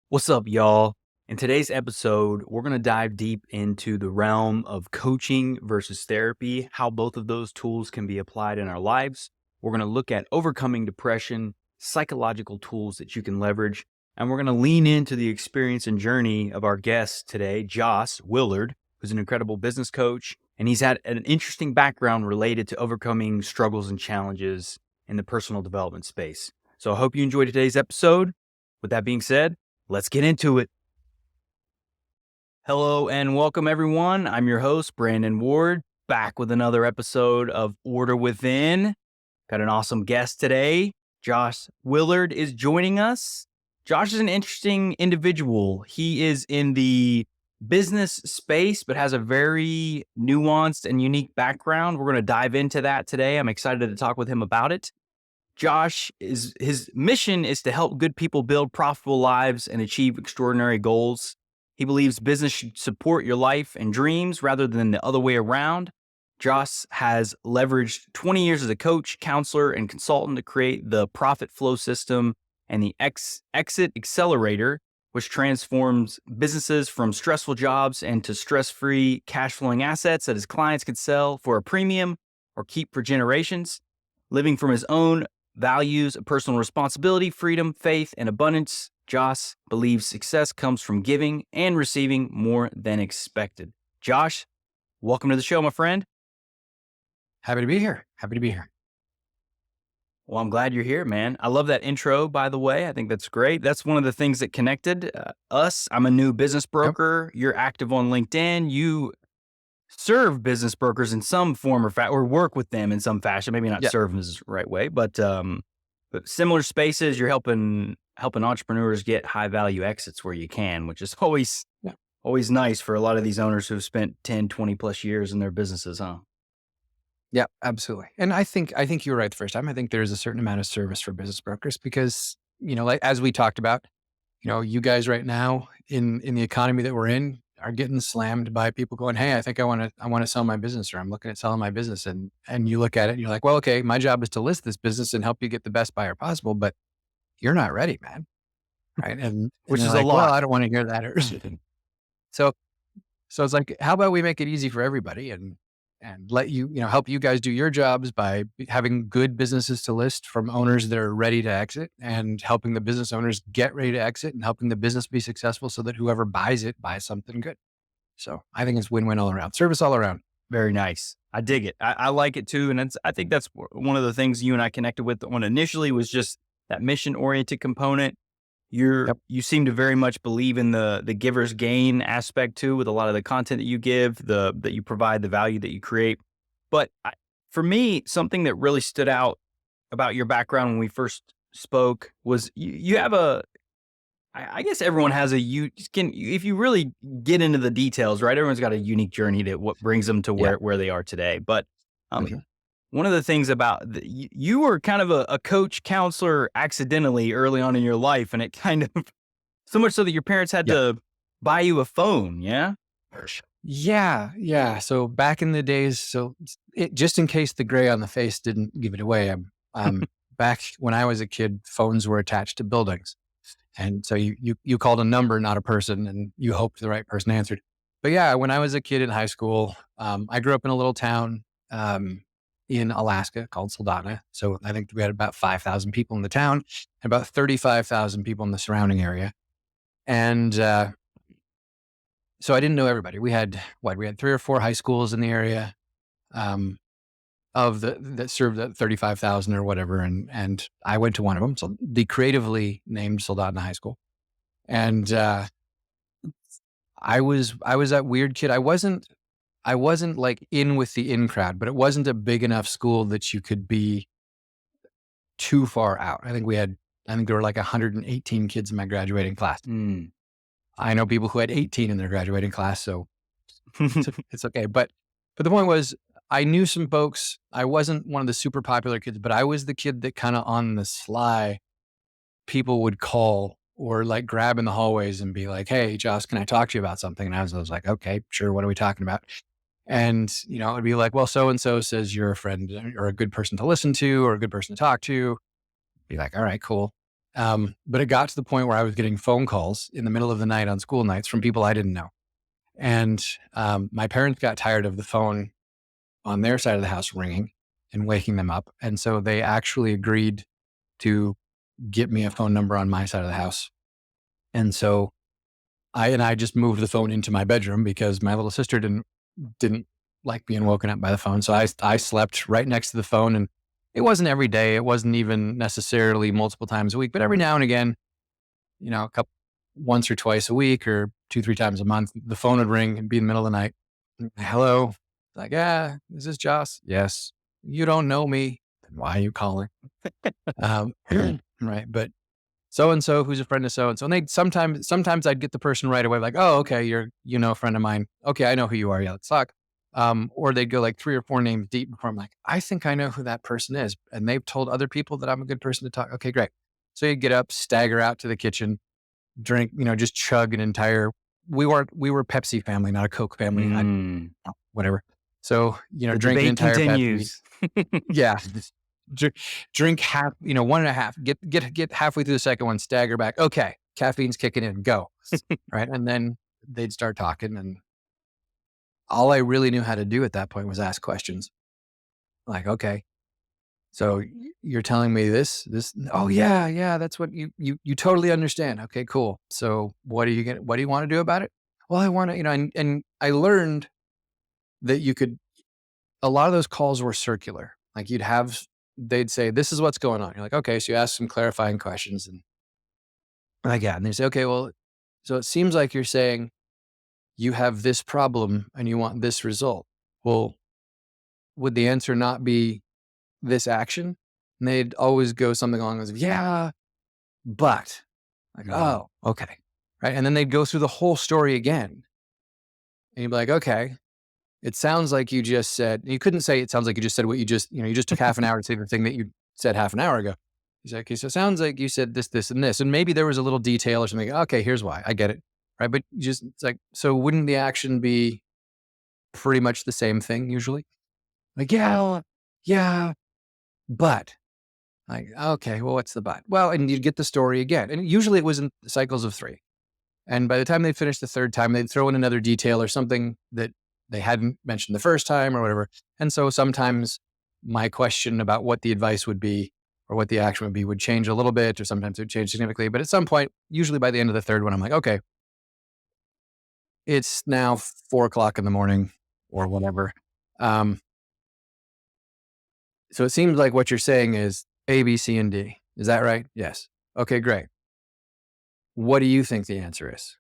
What's up, y'all? In today's episode, we're going to dive deep into the realm of coaching versus therapy, how both of those tools can be applied in our lives. We're going to look at overcoming depression, psychological tools that you can leverage, and we're going to lean into the experience and journey of our guest today, Jos Willard, who's an incredible business coach, and he's had an interesting background related to overcoming struggles and challenges in the personal development space. So I hope you enjoyed today's episode. With that being said, let's get into it. Hello and welcome, everyone. I'm your host, Brandon Ward, back with another episode of Order Within. Got an awesome guest today. Jos Willard is joining us. Josh is an interesting individual. He is in the business space, but has a very nuanced and unique background. We're going to dive into that today. I'm excited to talk with him about it. His mission is to help good people build profitable lives and achieve extraordinary goals. He believes business should support your life and dreams rather than the other way around. Jos has leveraged 20 years as a coach, counselor, and consultant to create the Profit Flow System and the Exit Accelerator, which transforms businesses from stressful jobs into stress-free, cash-flowing assets that his clients can sell for a premium or keep for generations. Living from his own values of personal responsibility, freedom, faith, and abundance, Jos believes success comes from giving and receiving more than expected. Josh, welcome to the show, my friend. Happy to be here. Well, I'm glad you're here, man. I love that intro, by the way. I think that's great. That's one of the things that connected us. I'm a new business broker. You're active on LinkedIn. You serve business brokers in some form or work with them in some fashion. Maybe not Yeah. serve is the right way, but similar spaces. You're helping entrepreneurs get high value exits where you can, which is always nice for a lot of these owners who've spent 10, 20 plus years in their businesses, huh? Yeah, absolutely. And I think you were right the first time. I think there's a certain amount of service for business brokers because, like as we talked about, you guys right now in the economy that we're in are getting slammed by people going, "Hey, I think I want to sell my business, or I'm looking at selling my business." And you look at it and you're like, "Well, okay, my job is to list this business and help you get the best buyer possible, but you're not ready, man." Right? And Which they're is a like, "Well, lot. I don't want to hear that." So it's like, how about we make it easy for everybody and let help you guys do your jobs by having good businesses to list from owners that are ready to exit, and helping the business owners get ready to exit, and helping the business be successful so that whoever buys it buys something good. So I think it's win-win all around, service all around. Very nice. I dig it. I like it too. And I think that's one of the things you and I connected with on initially was just that mission oriented component. Yep. You seem to very much believe in the giver's gain aspect too, with a lot of the content that you give, that you provide, the value that you create. But for me, something that really stood out about your background when we first spoke was you have I guess everyone has if you really get into the details, right? Everyone's got a unique journey to what brings them to Yeah. where they are today. But Mhm. one of the things about you were kind of a coach counselor accidentally early on in your life, and it kind of so much so that your parents had Yeah. to buy you a phone. Yeah. Yeah. Yeah. So back in the days, just in case the gray on the face didn't give it away, back when I was a kid, phones were attached to buildings. And so you called a number, not a person, and you hoped the right person answered. But yeah, when I was a kid in high school, I grew up in a little town in Alaska called Soldotna. So I think we had about 5,000 people in the town and about 35,000 people in the surrounding area. And so I didn't know everybody. We had 3 or 4 high schools in the area um, that served that 35,000 or whatever. And I went to one of them. So the creatively named Soldotna High School. And I was that weird kid. I wasn't like in with the in crowd, but it wasn't a big enough school that you could be too far out. I think there were like 118 kids in my graduating class. Mm. I know people who had 18 in their graduating class, so it's okay. But the point was, I knew some folks. I wasn't one of the super popular kids, but I was the kid that kind of on the sly, people would call or like grab in the hallways and be like, "Hey, Josh, can I talk to you about something?" And I was like, "Okay, sure. What are we talking about?" And, it would be like, "Well, so-and-so says you're a friend or a good person to listen to or a good person to talk to." Be like, "All right, cool." But it got to the point where I was getting phone calls in the middle of the night on school nights from people I didn't know. And my parents got tired of the phone on their side of the house ringing and waking them up. And so they actually agreed to get me a phone number on my side of the house. And so I just moved the phone into my bedroom because my little sister didn't like being woken up by the phone. So I slept right next to the phone, and it wasn't every day. It wasn't even necessarily multiple times a week, but every now and again, a couple, once or twice a week or 2, 3 times a month, the phone would ring and be in the middle of the night. Hello. Like, yeah, is this Jos? Yes. You don't know me. Then why are you calling? Um, right. But so and so, who's a friend of so and so. And they sometimes I'd get the person right away, like, oh, okay, you're a friend of mine. Okay, I know who you are. Yeah, let's talk. Or they'd go like 3 or 4 names deep before I'm like, I think I know who that person is. And they've told other people that I'm a good person to talk. Okay, great. So you'd get up, stagger out to the kitchen, drink, just chug an entire we were Pepsi family, not a Coke family. Whatever. So, The drink an debate entire Pepsi. continues. Yeah. Drink half, 1.5, get halfway through the second one, stagger back. Okay. Caffeine's kicking in, go. Right. And then they'd start talking. And all I really knew how to do at that point was ask questions. Like, okay, so you're telling me this, oh yeah, that's what you totally understand. Okay, cool. So what do you want to do about it? Well, I want to, and I learned that a lot of those calls were circular. Like they'd say, this is what's going on. You're like, okay. So you ask some clarifying questions and like, yeah. And they say, okay, well, so it seems like you're saying you have this problem and you want this result. Well, would the answer not be this action? And they'd always go something along those, yeah, but like, oh, okay. Right. And then they'd go through the whole story again. And you'd be like, okay, it sounds like you just said, you couldn't say it sounds like you just said what you just took half an hour to say the thing that you said half an hour ago. He's like, okay, so it sounds like you said this, this, and this. And maybe there was a little detail or something. Okay, here's why. I get it. Right. But it's like, so wouldn't the action be pretty much the same thing usually? Like, yeah, but like, okay, well, what's the but? Well, and you'd get the story again. And usually it was in cycles of 3. And by the time they'd finish the third time, they'd throw in another detail or something that they hadn't mentioned the first time or whatever. And so sometimes my question about what the advice would be or what the action would be would change a little bit, or sometimes it would change significantly. But at some point, usually by the end of the third one, I'm like, okay, it's now 4 o'clock in the morning or whatever. So it seems like what you're saying is A, B, C, and D. Is that right? Yes. Okay, great. What do you think the answer is?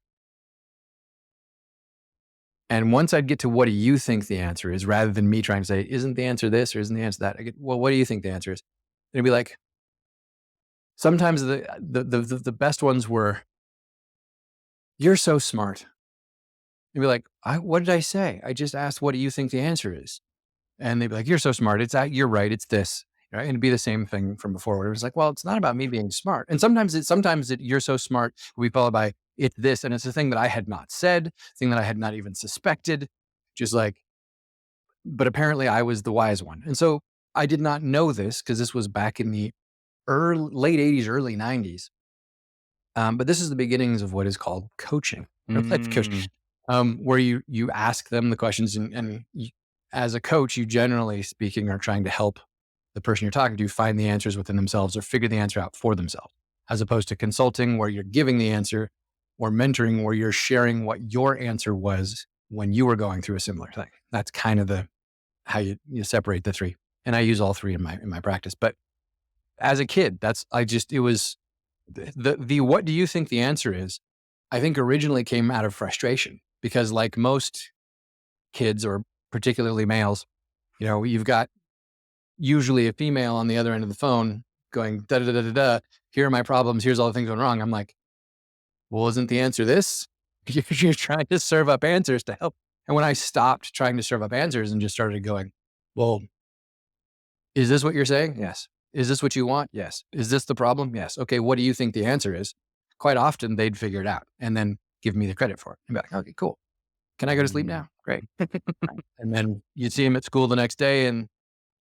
And once I'd get to what do you think the answer is, rather than me trying to say, isn't the answer this or isn't the answer that? I get, well, what do you think the answer is? And it'd be like, sometimes the best ones were, you're so smart. You'd be like, what did I say? I just asked, what do you think the answer is? And they'd be like, you're so smart. It's that, you're right. It's this. Right. And it'd be the same thing from before, where it was like, well, it's not about me being smart. And sometimes you're so smart will be followed by it's this. And it's a thing that I had not said, thing that I had not even suspected. Just like, but apparently I was the wise one. And so I did not know this because this was back in the late 80s, early 90s. But this is the beginnings of what is called coaching, or life coaching, where you ask them the questions and as a coach, you generally speaking are trying to help the person you're talking to find the answers within themselves or figure the answer out for themselves, as opposed to consulting where you're giving the answer, or mentoring where you're sharing what your answer was when you were going through a similar thing. That's kind of how you separate the 3. And I use all 3 in my practice. But as a kid, it was the what do you think the answer is, I think originally came out of frustration, because like most kids, or particularly males, you've got usually a female on the other end of the phone going, da, da, da, da, da, here are my problems. Here's all the things going wrong. I'm like, well, isn't the answer this? You're trying to serve up answers to help. And when I stopped trying to serve up answers and just started going, well, is this what you're saying? Yes. Is this what you want? Yes. Is this the problem? Yes. Okay. What do you think the answer is? Quite often they'd figure it out and then give me the credit for it and be like, okay, cool. Can I go to sleep now? Great. And then you'd see them at school the next day and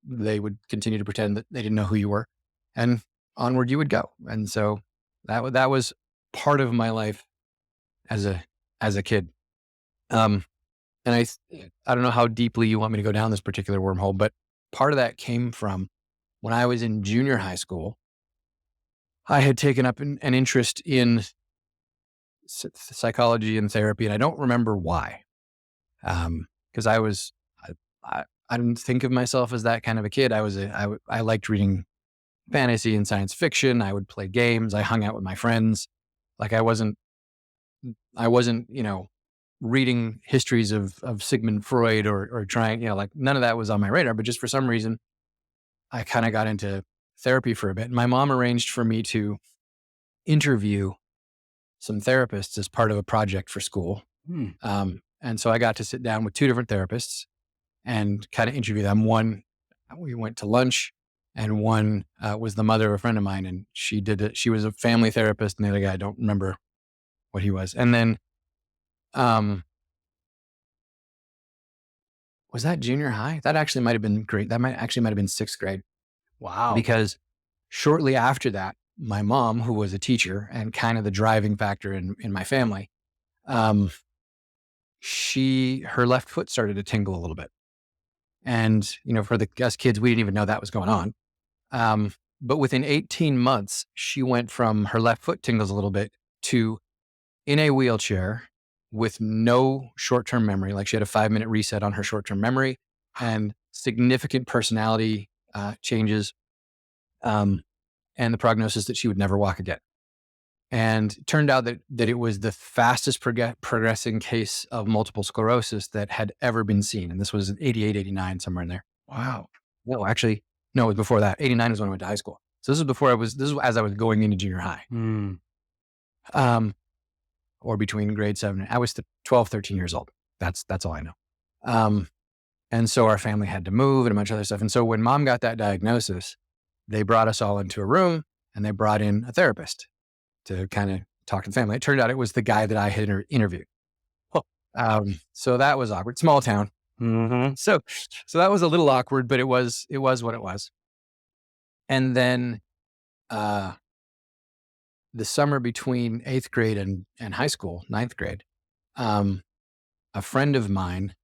they would continue to pretend that they didn't know who you were, and onward you would go. And so That was part of my life as a kid. Um, and I don't know how deeply you want me to go down this particular wormhole, but part of that came from when I was in junior high school. I had taken up an interest in psychology and therapy, and I don't remember why. Because I didn't think of myself as that kind of a kid. I liked reading fantasy and science fiction. I would play games. I hung out with my friends. Like I wasn't, reading histories of Sigmund Freud or trying, like none of that was on my radar. But just for some reason, I kind of got into therapy for a bit. My mom arranged for me to interview some therapists as part of a project for school. Hmm. And so I got to sit down with two different therapists and kind of interview them. One, we went to lunch, and one was the mother of a friend of mine, and she did it. She was a family therapist, and the other guy, I don't remember what he was. And then, was that junior high? That actually might have been great. That might have been sixth grade, Wow. because shortly after that, my mom, who was a teacher and kind of the driving factor in my family, um, her left foot started to tingle a little bit. And, for us kids, we didn't even know that was going on. But within 18 months, she went from her left foot tingles a little bit to in a wheelchair with no short-term memory. Like, she had a 5-minute reset on her short-term memory and significant personality changes. And the prognosis that she would never walk again. And it turned out that it was the fastest progressing case of multiple sclerosis that had ever been seen. And this was in 88, 89, somewhere in there. Wow. No, actually, no, it was before that. 89 is when I went to high school. So this is as I was going into junior high. Hmm. Or between grade 7. I was 12, 13 years old. That's all I know. And so our family had to move and a bunch of other stuff. And so when mom got that diagnosis, they brought us all into a room and they brought in a therapist to kind of talk to the family. It turned out it was the guy that I had interviewed. So that was awkward. Small town. Mm-hmm. So that was a little awkward, but it was what it was. And then the summer between 8th grade and high school, 9th grade, a friend of mine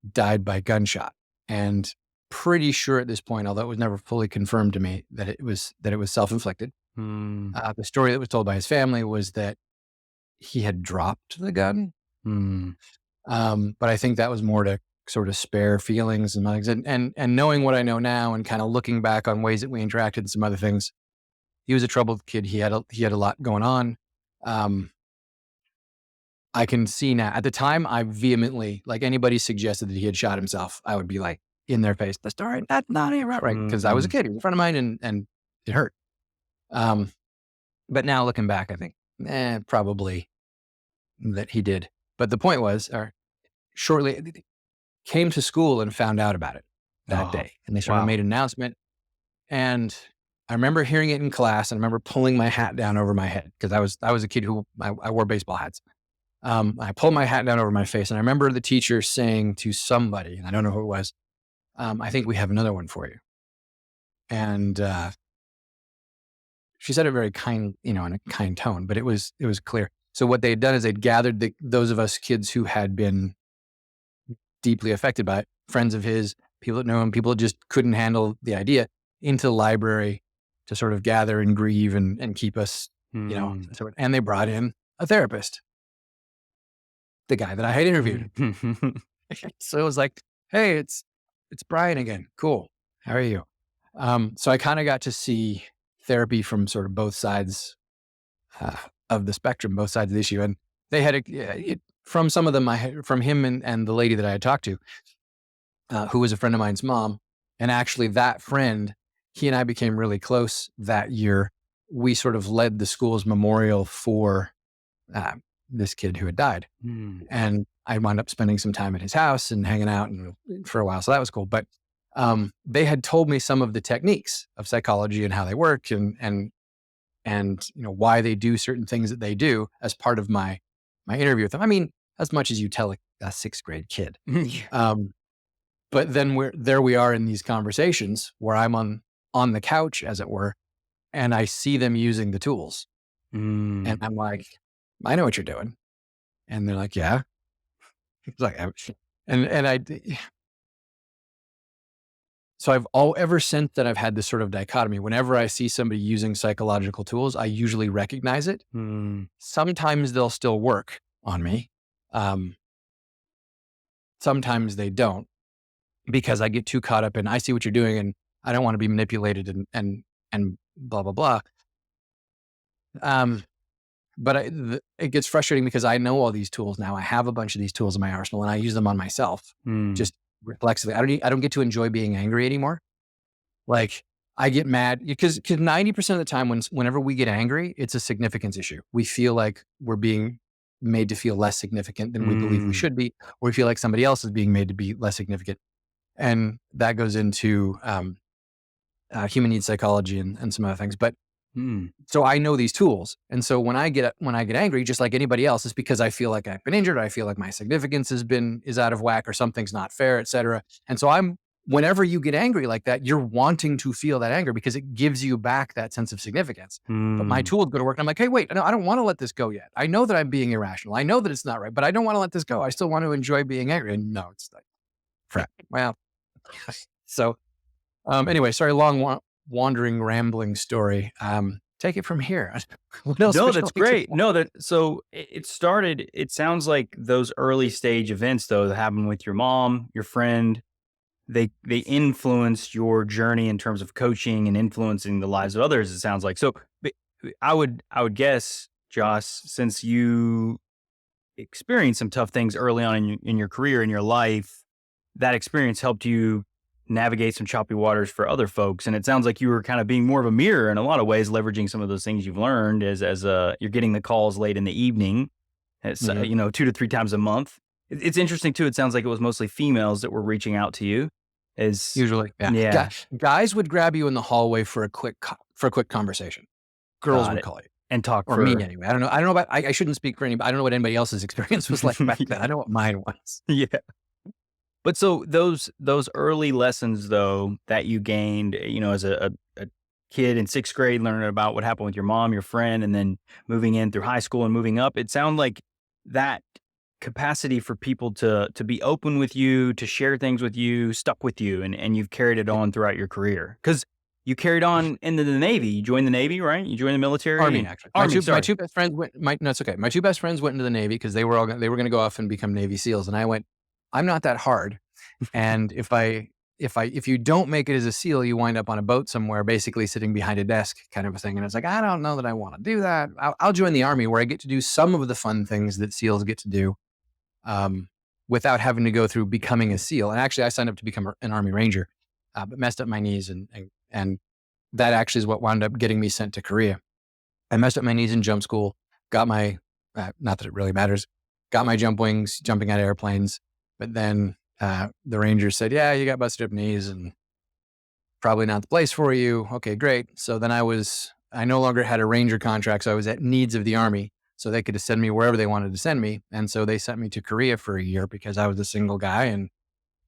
died by gunshot. And pretty sure at this point, although it was never fully confirmed to me, that it was self-inflicted. Hmm. The story that was told by his family was that he had dropped the gun. Hmm. But I think that was more to sort of spare feelings and things. And knowing what I know now and kind of looking back on ways that we interacted and some other things, he was a troubled kid. He had a lot going on. I can see now. At the time, I vehemently, like, anybody suggested that he had shot himself, I would be like in their face, "That's all right. That's not it, right?" Because I was a kid. He was a friend of mine, and it hurt. But now looking back, I think, probably that he did. But the point was, shortly came to school and found out about it that day, and they sort of Wow. made an announcement. And I remember hearing it in class, and I remember pulling my hat down over my head because I was a kid who I wore baseball hats. I pulled my hat down over my face, and I remember the teacher saying to somebody, and I don't know who it was, "I think we have another one for you." And she said it very kind, in a kind tone, but it was clear. So what they had done is they'd gathered those of us kids who had been deeply affected by it, friends of his, people that know him, people that just couldn't handle the idea, into the library to sort of gather and grieve and keep us, and they brought in a therapist, the guy that I had interviewed. So it was like, "Hey, it's Brian again. Cool. How are you?" So I kind of got to see therapy from sort of both sides of the spectrum, both sides of the issue. And they had from some of them, from him and the lady that I had talked to, who was a friend of mine's mom. And actually that friend, he and I became really close that year. We sort of led the school's memorial for this kid who had died. And I wound up spending some time at his house and hanging out for a while. So that was cool. But they had told me some of the techniques of psychology and how they work and why they do certain things that they do as part of my interview with them. I mean, as much as you tell a sixth grade kid. But then we are in these conversations where I'm on the couch, as it were, and I see them using the tools. Mm. And I'm like, I know what you're doing. And they're like, yeah. It's like, and I, so ever since that, I've had this sort of dichotomy. Whenever I see somebody using psychological tools, I usually recognize it. Mm. Sometimes they'll still work on me. Sometimes they don't, because I get too caught up in, I see what you're doing and I don't want to be manipulated and blah, blah, blah. But it gets frustrating because I know all these tools now. I have a bunch of these tools in my arsenal and I use them on myself, Mm. just reflexively. I don't get to enjoy being angry anymore. Like, I get mad because 90% of the time whenever we get angry, it's a significance issue. We feel like we're being made to feel less significant than we believe we Mm. should be, or we feel like somebody else is being made to be less significant. And that goes into human needs psychology and some other things. But Mm. so I know these tools. And so when I get angry, just like anybody else, it's because I feel like I've been injured. I feel like my significance is out of whack, or something's not fair, et cetera. And so whenever you get angry like that, you're wanting to feel that anger because it gives you back that sense of significance. But my Mm. tools go to work and I'm like, hey, wait, no, I don't want to let this go yet. I know that I'm being irrational. I know that it's not right, but I don't want to let this go. I still want to enjoy being angry. And no, it's like crap. Well, so anyway, sorry, wandering, rambling story. Take it from here. What else No, would you that's like to great. know? No, so it started, it sounds like those early stage events though that happened with your mom, your friend, they influenced your journey in terms of coaching and influencing the lives of others, it sounds like. So but I would guess, Josh, since you experienced some tough things early on in your career, in your life, that experience helped you navigate some choppy waters for other folks. And it sounds like you were kind of being more of a mirror in a lot of ways, leveraging some of those things you've learned as you're getting the calls late in the evening, as, Mhm. 2 to 3 times a month. It's interesting too. It sounds like it was mostly females that were reaching out to you. As Usually, yeah. Yeah, Guys would grab you in the hallway for a quick conversation. Girls got would it. call you, And talk or me for anyway. I don't know. I don't know about. I shouldn't speak for anybody. I don't know what anybody else's experience was like back then. I know what mine was. yeah. But so those early lessons though that you gained, as a kid in sixth grade, learning about what happened with your mom, your friend, and then moving in through high school and moving up, it sounded like that capacity for people to be open with you, to share things with you, stuck with you, and you've carried it on throughout your career. Because you carried on into the Navy. You joined the Navy, right? You joined the military Army, and actually. Army. My Sorry. two best friends went. No, it's okay. My two best friends went into the Navy because they were going to go off and become Navy SEALs, and I went. I'm not that hard, and if you don't make it as a SEAL, you wind up on a boat somewhere, basically sitting behind a desk, kind of a thing. And it's like, I don't know that I want to do that. I'll join the Army, where I get to do some of the fun things that SEALs get to do, without having to go through becoming a SEAL. And actually, I signed up to become an Army Ranger, but messed up my knees, and that actually is what wound up getting me sent to Korea. I messed up my knees in jump school, got my, not that it really matters, got my jump wings, jumping out of airplanes. But then the Rangers said, yeah, you got busted up knees and probably not the place for you. Okay, great. So then I no longer had a Ranger contract. So I was at needs of the Army. So they could just send me wherever they wanted to send me. And so they sent me to Korea for a year because I was a single guy, and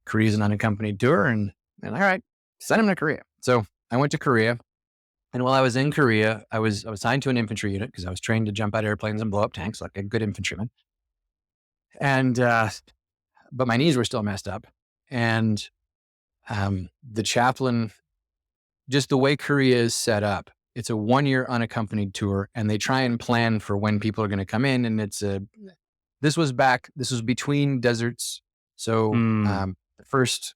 Korea's an unaccompanied tour. And all right, send him to Korea. So I went to Korea. And while I was in Korea, I was assigned to an infantry unit because I was trained to jump out of airplanes and blow up tanks like a good infantryman. And but my knees were still messed up, and the chaplain, just the way Korea is set up, it's a 1-year unaccompanied tour, and they try and plan for when people are going to come in. And this was between deserts, so Mm. the first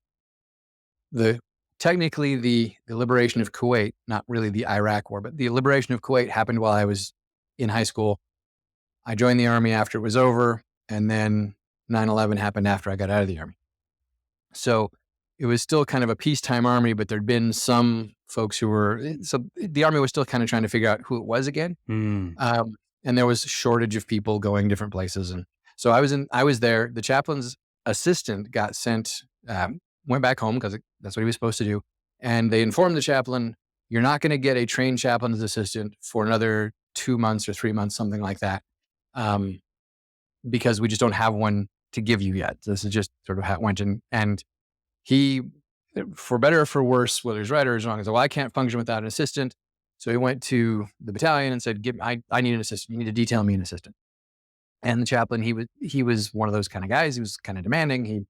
the technically the liberation of Kuwait, not really the Iraq war, but the liberation of Kuwait happened while I was in high school. I joined the Army after it was over, and then 9/11 happened after I got out of the Army. So it was still kind of a peacetime Army, but there'd been some folks so the Army was still kind of trying to figure out who it was again. Mm. And there was a shortage of people going different places. And so I was there. The chaplain's assistant got sent, went back home because that's what he was supposed to do. And they informed the chaplain, you're not going to get a trained chaplain's assistant for another 2 months or 3 months, something like that. Because we just don't have one to give you yet. This is just sort of how it went. And he, for better or for worse, whether he's right or he's wrong, he said, well, I can't function without an assistant. So he went to the battalion and said, I need an assistant. You need to detail me an assistant. And the chaplain, he was one of those kind of guys. He was kind of demanding.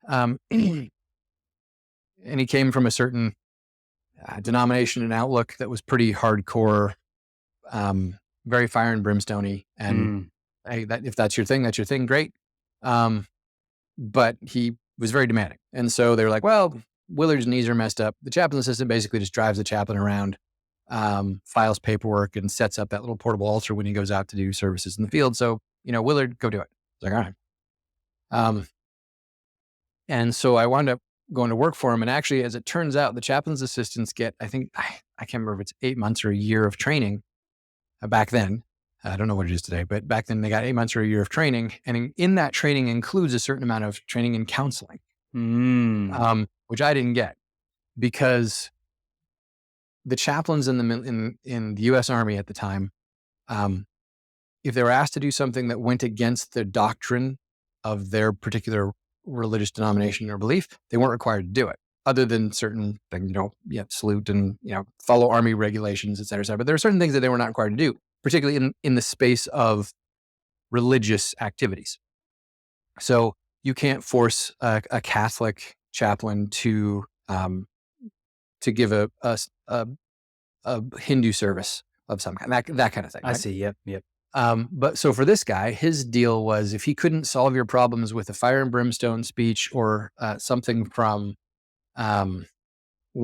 And he came from a certain denomination and outlook that was pretty hardcore, very fire and brimstone-y. And hey, if that's your thing, great. But he was very demanding. And so they were like, well, Willard's knees are messed up. The chaplain assistant basically just drives the chaplain around, files paperwork, and sets up that little portable altar when he goes out to do services in the field. So, Willard, go do it. It's like, all right. And so I wound up going to work for him. And actually, as it turns out, the chaplain's assistants get, I can't remember if it's 8 months or a year of training back then. I don't know what it is today, but back then they got 8 months or a year of training. And in that training includes a certain amount of training in counseling, which I didn't get because the chaplains in the U.S. Army at the time, if they were asked to do something that went against the doctrine of their particular religious denomination or belief, they weren't required to do it, other than certain things, salute and, follow Army regulations, et cetera, et cetera. But there are certain things that they were not required to do, particularly in the space of religious activities. So you can't force a Catholic chaplain to give a Hindu service of some kind, that kind of thing. I right? see. Yep. But so for this guy, his deal was if he couldn't solve your problems with a fire and brimstone speech or something from one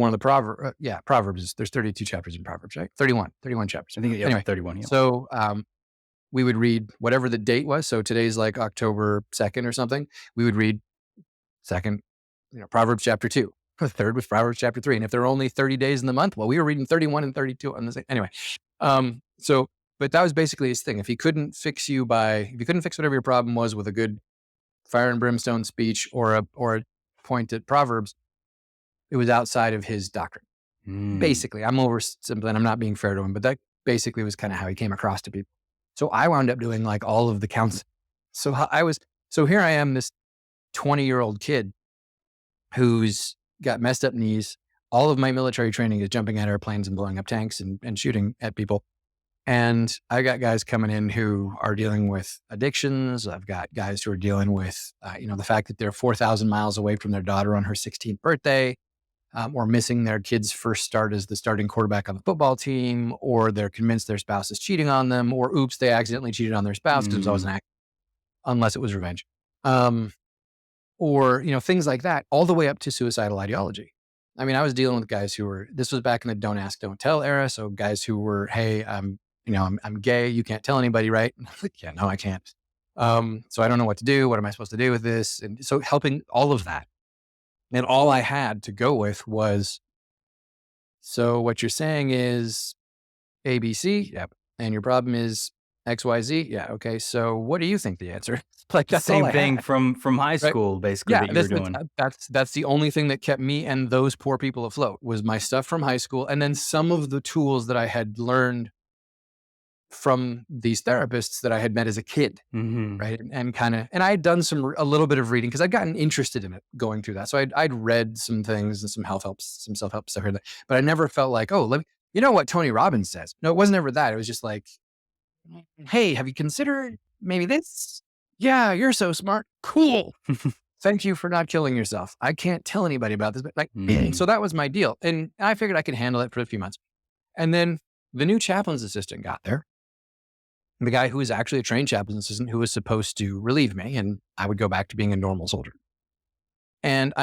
of the Proverbs. There's 32 chapters in Proverbs, right? 31 chapters. I think anyway, 31. Yep. So we would read whatever the date was. So today's like October 2nd or something. We would read second, Proverbs chapter 2. The third was Proverbs chapter 3. And if there are only 30 days in the month, well, we were reading 31 and 32 on the same. Anyway, but that was basically his thing. If he couldn't fix whatever your problem was with a good fire and brimstone speech or a point at Proverbs, it was outside of his doctrine. Basically, I'm oversimplifying. I'm not being fair to him, but that basically was kind of how he came across to people. So I wound up doing like all of the counts. So here I am, this 20-year-old kid who's got messed up knees. All of my military training is jumping out of airplanes and blowing up tanks and shooting at people. And I got guys coming in who are dealing with addictions. I've got guys who are dealing with, the fact that they're 4,000 miles away from their daughter on her 16th birthday, or missing their kid's first start as the starting quarterback on the football team, or they're convinced their spouse is cheating on them, or oops, they accidentally cheated on their spouse because it was always an act, unless it was revenge. Or, things like that, all the way up to suicidal ideology. I mean, I was dealing with guys this was back in the don't ask, don't tell era. So guys who were, hey, I'm gay. You can't tell anybody, right? Yeah, no, I can't. So I don't know what to do. What am I supposed to do with this? And so helping all of that. And all I had to go with was, so what you're saying is ABC? Yep. And your problem is XYZ? Yeah. Okay. So what do you think the answer? Like that's Same all I thing had, from high right? school, basically, Yeah, that you were doing. that's the only thing that kept me and those poor people afloat was my stuff from high school. And then some of the tools that I had learned from these therapists that I had met as a kid, right? And I had done a little bit of reading because I'd gotten interested in it going through that. So I'd read some things and some self-help stuff here, but I never felt like, oh, you know what Tony Robbins says? No, it wasn't ever that. It was just like, hey, have you considered maybe this? Yeah, you're so smart. Cool. Thank you for not killing yourself. I can't tell anybody about this, but so that was my deal. And I figured I could handle it for a few months. And then the new chaplain's assistant got there. The guy who was actually a trained chaplain's assistant who was supposed to relieve me, and I would go back to being a normal soldier. And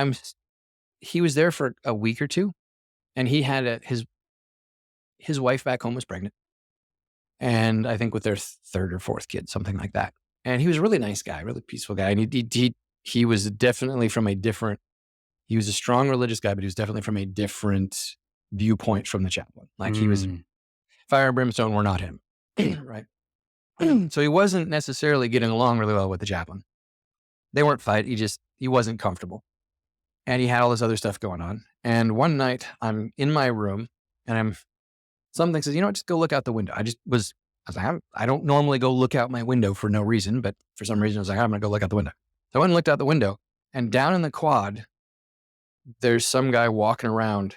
he was there for a week or two, and he had his wife back home was pregnant, and I think with their third or fourth kid, something like that. And he was a really nice guy, really peaceful guy, and he was definitely from a different. He was a strong religious guy, but he was definitely from a different viewpoint from the chaplain. Like he was fire and brimstone were not him, right? So he wasn't necessarily getting along really well with the chaplain. They weren't fighting. He wasn't comfortable. And he had all this other stuff going on. And one night I'm in my room and something says, just go look out the window. I was like, I don't normally go look out my window for no reason, but for some reason I was like, I'm going to go look out the window. So I went and looked out the window, and down in the quad, there's some guy walking around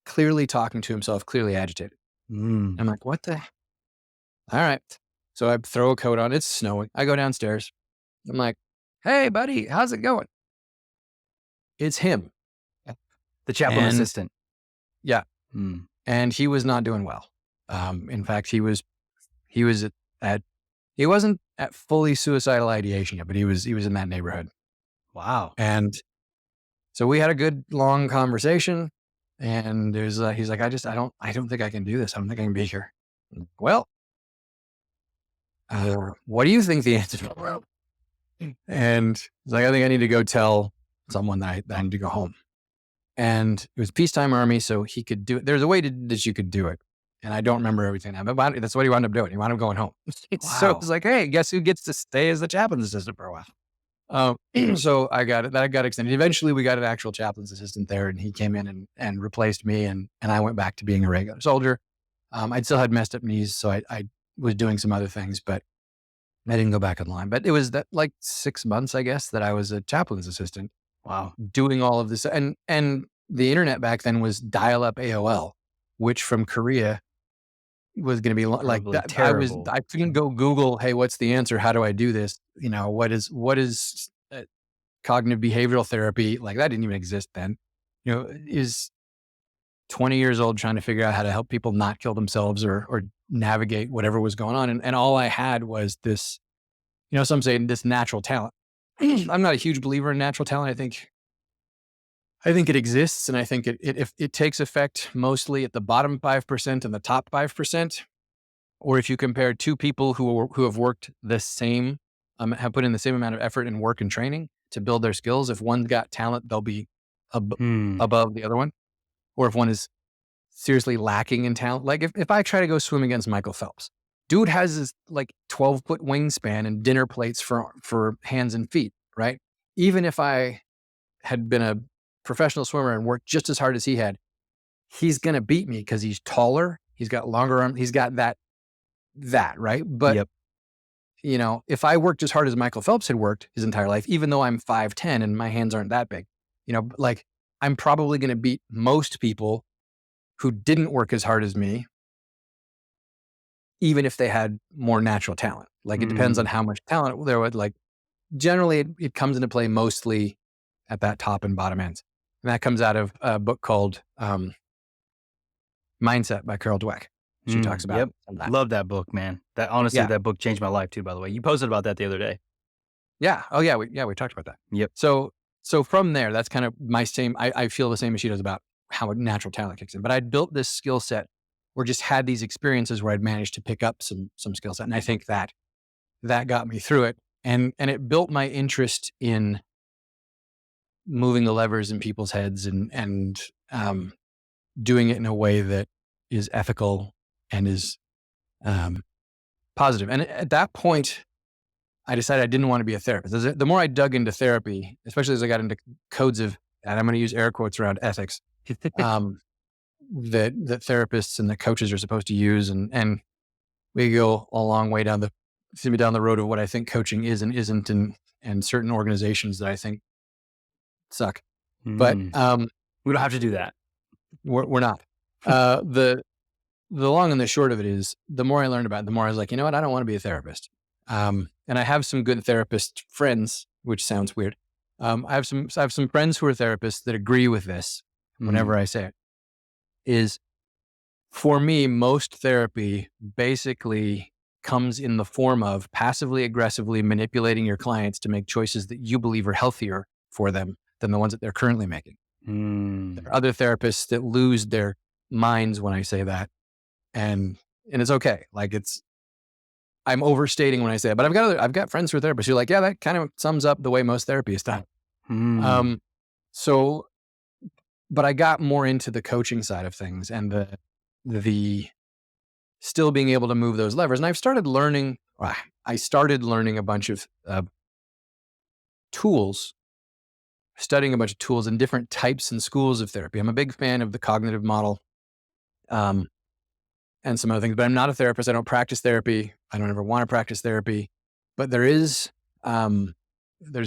clearly talking to himself, clearly agitated. Mm. I'm like, what the? All right. So I throw a coat on. It's snowing. I go downstairs. I'm like, hey, buddy, how's it going? It's him. The chaplain And assistant. yeah, Mm. and he was not doing well. In fact, he was at he wasn't at fully suicidal ideation yet, but he was in that neighborhood. Wow. And so we had a good long conversation, and he's like, I don't think I can do this. I don't think I can be here. Well, what do you think the answer is? And he's like, I think I need to go tell someone that I need to go home. And it was peacetime army, so he could do it. There's a way that you could do it. And I don't remember everything now, but that's what he wound up doing. He wound up going home. So Wow. it's like, hey, guess who gets to stay as the chaplain's assistant for a while? So I got extended. Eventually we got an actual chaplain's assistant there, and he came in and replaced me, and I went back to being a regular soldier. I'd still had messed up knees, so I was doing some other things, but I didn't go back in line. But it was that like 6 months, I guess, that I was a chaplain's assistant Wow. doing all of this. And the internet back then was dial-up AOL, which from Korea was going to be like Probably that. terrible. I couldn't go Google, hey, what's the answer? How do I do this? What is cognitive behavioral therapy? Like that didn't even exist then. Is 20 years old trying to figure out how to help people not kill themselves or navigate whatever was going on. And all I had was this, some say this natural talent. I'm not a huge believer in natural talent. I think it exists, and I think if it takes effect mostly at the bottom 5% and the top 5%, or if you compare two people who have worked the same, have put in the same amount of effort and work and training to build their skills. If one's got talent, they'll be Hmm. above the other one, or if one is seriously lacking in talent. Like if I try to go swim against Michael Phelps, dude has this like 12-foot wingspan and dinner plates for hands and feet, right? Even if I had been a professional swimmer and worked just as hard as he had, he's going to beat me because he's taller. He's got longer arms. He's got that, right? But, Yep. if I worked as hard as Michael Phelps had worked his entire life, even though I'm 5'10" and my hands aren't that big, like I'm probably going to beat most people who didn't work as hard as me, even if they had more natural talent. Like it depends on how much talent there would like. Generally, it comes into play mostly at that top and bottom ends. And that comes out of a book called Mindset by Carol Dweck. She talks about Yep. that. Love that book, man. That honestly, Yeah. that book changed my life too, by the way. You posted about that the other day. Yeah. Oh, yeah. We talked about that. Yep. So from there, that's kind of my same. I feel the same as she does about how natural talent kicks in. But I'd built this skill set or just had these experiences where I'd managed to pick up some skill set. And I think that got me through it. And it built my interest in moving the levers in people's heads and doing it in a way that is ethical and is positive. And at that point, I decided I didn't want to be a therapist. The more I dug into therapy, especially as I got into codes of, and I'm going to use air quotes around ethics, that therapists and the coaches are supposed to use, and we go a long way down the road of what I think coaching is and isn't, and certain organizations that I think suck. But we don't have to do that. we're not. The long and the short of it is, the more I learned about it, the more I was like, you know what? I don't want to be a therapist. And I have some good therapist friends, which sounds weird. I have some friends who are therapists that agree with this whenever I say it. Is for me, most therapy basically comes in the form of passively aggressively manipulating your clients to make choices that you believe are healthier for them than the ones that they're currently making. There are other therapists that lose their minds when I say that. And it's okay. Like I'm overstating when I say it, but I've got friends who are therapists who are like, yeah, that kind of sums up the way most therapy is done. But I got more into the coaching side of things and the still being able to move those levers. And I started learning a bunch of tools, studying a bunch of tools and different types and schools of therapy. I'm a big fan of the cognitive model. And some other things, but I'm not a therapist. I don't practice therapy. I don't ever want to practice therapy, but there's a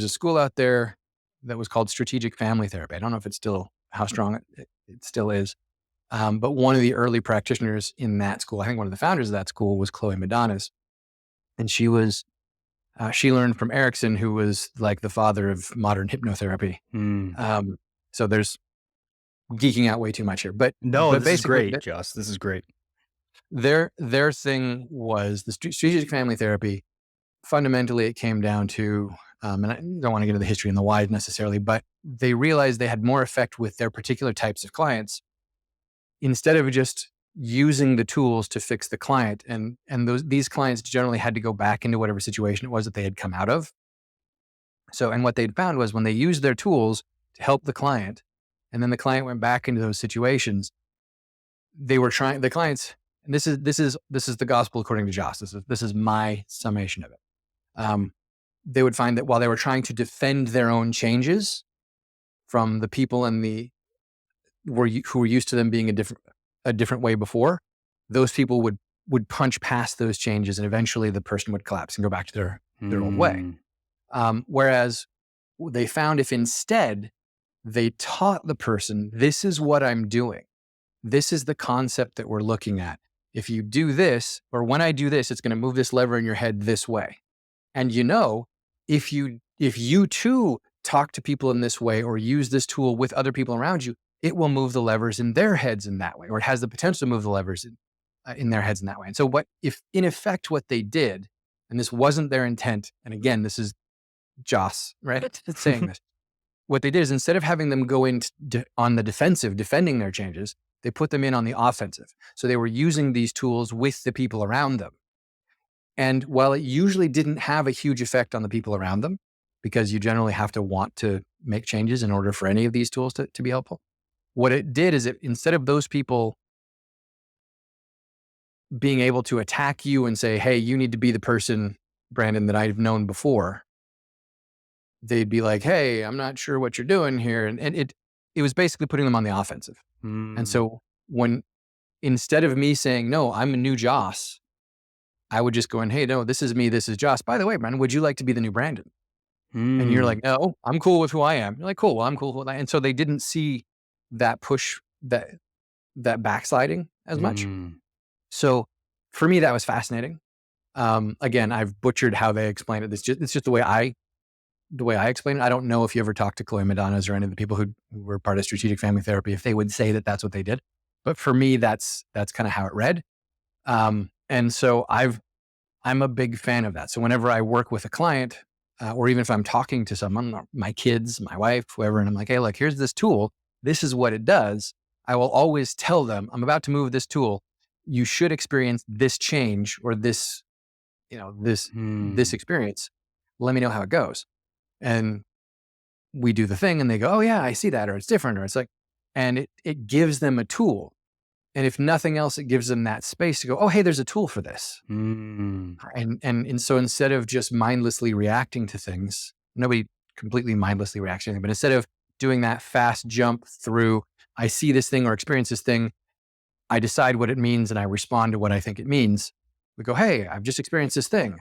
school out there that was called strategic family therapy. I don't know if it's still, how strong it still is. But one of the early practitioners in that school, I think one of the founders of that school, was Chloe Madonnas. And she learned from Erickson, who was like the father of modern hypnotherapy. Mm. So there's geeking out way too much here, but No, this is basically great, Jos. This is great. their thing was the strategic family therapy. Fundamentally, it came down to, and I don't want to get into the history and the why necessarily, but they realized they had more effect with their particular types of clients instead of just using the tools to fix the client. And these clients generally had to go back into whatever situation it was that they had come out of. So, and what they'd found was when they used their tools to help the client, and then the client went back into those situations, the clients, and this is the gospel according to Jos. This is my summation of it. They would find that while they were trying to defend their own changes from the people who were used to them being a different way before, those people would punch past those changes, and eventually the person would collapse and go back to their old way. Whereas they found if instead they taught the person, this is what I'm doing, this is the concept that we're looking at. If you do this, or when I do this, it's going to move this lever in your head this way. And if you too talk to people in this way or use this tool with other people around you, it will move the levers in their heads in that way, or it has the potential to move the levers in their heads in that way. And so if in effect what they did, and this wasn't their intent, and again, this is Jos, right? Saying this. What they did is instead of having them go in on the defensive, defending their changes, they put them in on the offensive. So they were using these tools with the people around them. And while it usually didn't have a huge effect on the people around them, because you generally have to want to make changes in order for any of these tools to be helpful, what it did is instead of those people being able to attack you and say, hey, you need to be the person, Brandon, that I've known before, they'd be like, hey, I'm not sure what you're doing here. And it was basically putting them on the offensive. And so instead of me saying, no, I'm a new Jos, I would just go in, hey, no, this is me, this is Jos. By the way, Brandon, would you like to be the new Brandon? And you're like, no, I'm cool with who I am. You're like, cool, well, I'm cool with that. And so they didn't see that push, that backsliding as much. So for me, that was fascinating. Again, I've butchered how they explain it. It's just the way I explain it. I don't know if you ever talked to Chloe Madonnas or any of the people who were part of strategic family therapy, if they would say that that's what they did. But for me, that's kind of how it read. And so I'm a big fan of that. So whenever I work with a client, or even if I'm talking to someone, my kids, my wife, whoever, and I'm like, hey, look, here's this tool. This is what it does. I will always tell them, I'm about to move this tool. You should experience this change or this experience. Let me know how it goes. And we do the thing and they go, oh yeah, I see that, or it's different, or it's like, and it gives them a tool. And if nothing else, it gives them that space to go, oh, hey, there's a tool for this. And so instead of just mindlessly reacting to things, nobody completely mindlessly reacts to anything, but instead of doing that fast jump through, I see this thing or experience this thing, I decide what it means and I respond to what I think it means. We go, hey, I've just experienced this thing.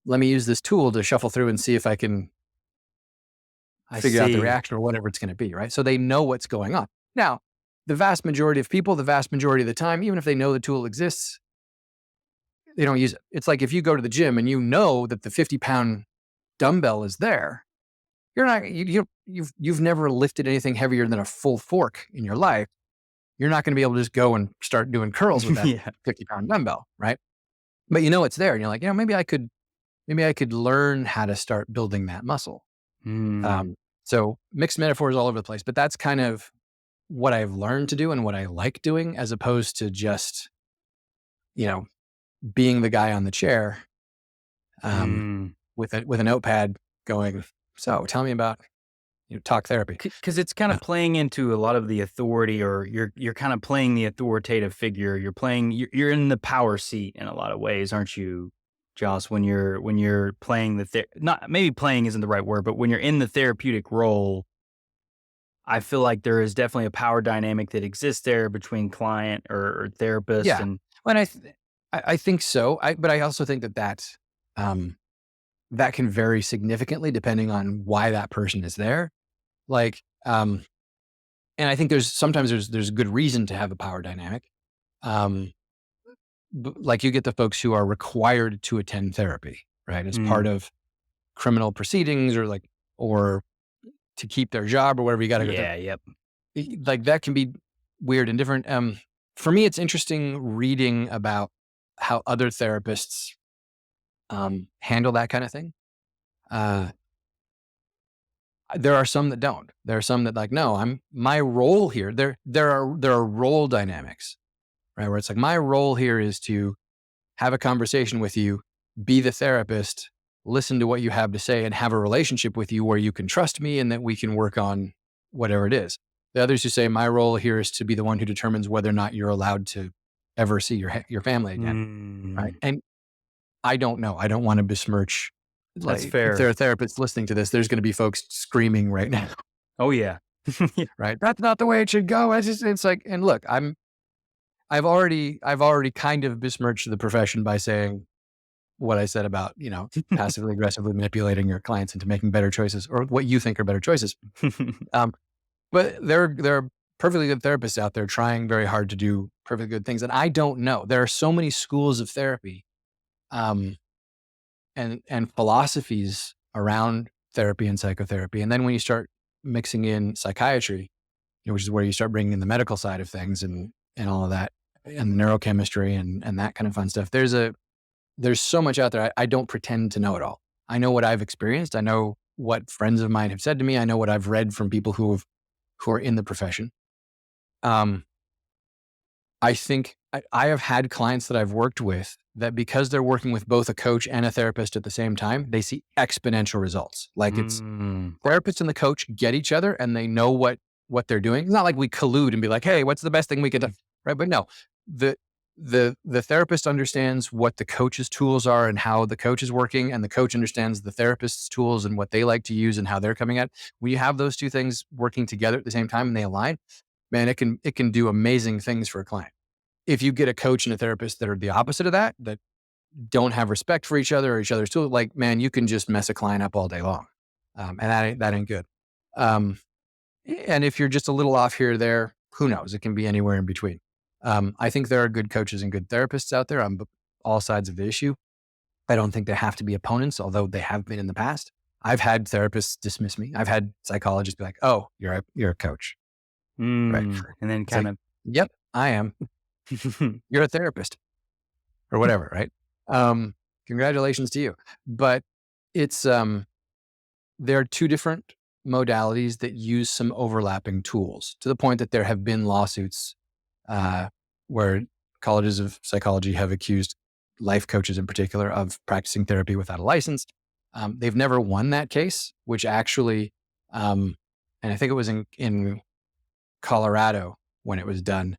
Let me use this tool to shuffle through and see if I can figure out the reaction or whatever it's going to be, right? So they know what's going on. Now, the vast majority of people, the vast majority of the time, even if they know the tool exists, they don't use it. It's like if you go to the gym and you know that the 50-pound dumbbell is there, you've never lifted anything heavier than a full fork in your life. You're not going to be able to just go and start doing curls with that 50-pound dumbbell, right? But you know it's there, and you're like, maybe I could learn how to start building that muscle. So mixed metaphors all over the place, but that's kind of what I've learned to do and what I like doing, as opposed to just, being the guy on the chair with a notepad going, so tell me about talk therapy. Because it's kind of playing into a lot of the authority, or you're kind of playing the authoritative figure. You're in the power seat in a lot of ways, aren't you, Jos? When you're playing not maybe playing isn't the right word, but when you're in the therapeutic role, I feel like there is definitely a power dynamic that exists there between client or therapist. Yeah. And I think so. But I also think that can vary significantly depending on why that person is there. Like, and and I think sometimes there's good reason to have a power dynamic. Um, like you get the folks who are required to attend therapy, right? As part Mm, of criminal proceedings or to keep their job or whatever, you got to go to, yeah, yep. like that can be weird and different. For me, it's interesting reading about how other therapists, handle that kind of thing. Uh, there are some that don't. There are some that like, no, my role here. There are role dynamics, right? Where it's like my role here is to have a conversation with you, be the therapist, listen to what you have to say, and have a relationship with you where you can trust me and that we can work on whatever it is. The others who say my role here is to be the one who determines whether or not you're allowed to ever see your family again, right? Mm, And I don't know. I don't want to besmirch. that's Like, if fair. there are therapists listening to this, there's going to be folks screaming right now, Oh, yeah. Yeah. right? That's not the way it should go. It's like, and look, I've already kind of besmirched the profession by saying what I said about, passively aggressively manipulating your clients into making better choices or what you think are better choices. Um, but there are perfectly good therapists out there trying very hard to do perfectly good things. And I don't know. There are so many schools of therapy, um, and philosophies around therapy and psychotherapy. And then when you start mixing in psychiatry, which is where you start bringing in the medical side of things and all of that and neurochemistry and that kind of fun stuff. There's so much out there. I don't pretend to know it all. I know what I've experienced. I know what friends of mine have said to me. I know what I've read from people who are in the profession. Um, I think I have had clients that I've worked with that because they're working with both a coach and a therapist at the same time, they see exponential results. Like it's Mm, therapist and the coach get each other and they know what they're doing. It's not like we collude and be like, "Hey, what's the best thing we could do?" Right? But no, the the therapist understands what the coach's tools are and how the coach is working, and the coach understands the therapist's tools and what they like to use and how they're coming at. When you have those two things working together at the same time and they align, man, it can do amazing things for a client. If you get a coach and a therapist that are the opposite of that, that don't have respect for each other or each other's tools, like man, you can just mess a client up all day long, and that ain't good. Um, and if you're just a little off here or there, who knows? It can be anywhere in between. I think there are good coaches and good therapists out there on all sides of the issue. I don't think they have to be opponents, although they have been in the past. I've had therapists dismiss me. I've had psychologists be like, "Oh, you're a coach, right?" and then It's like, kind "Yep, I am. of, You're a therapist or whatever, right?" Um, Congratulations to you. But it's there are two different modalities that use some overlapping tools to the point that there have been lawsuits, uh, where colleges of psychology have accused life coaches in particular of practicing therapy without a license. They've never won that case, which actually, and I think it was in Colorado when it was done,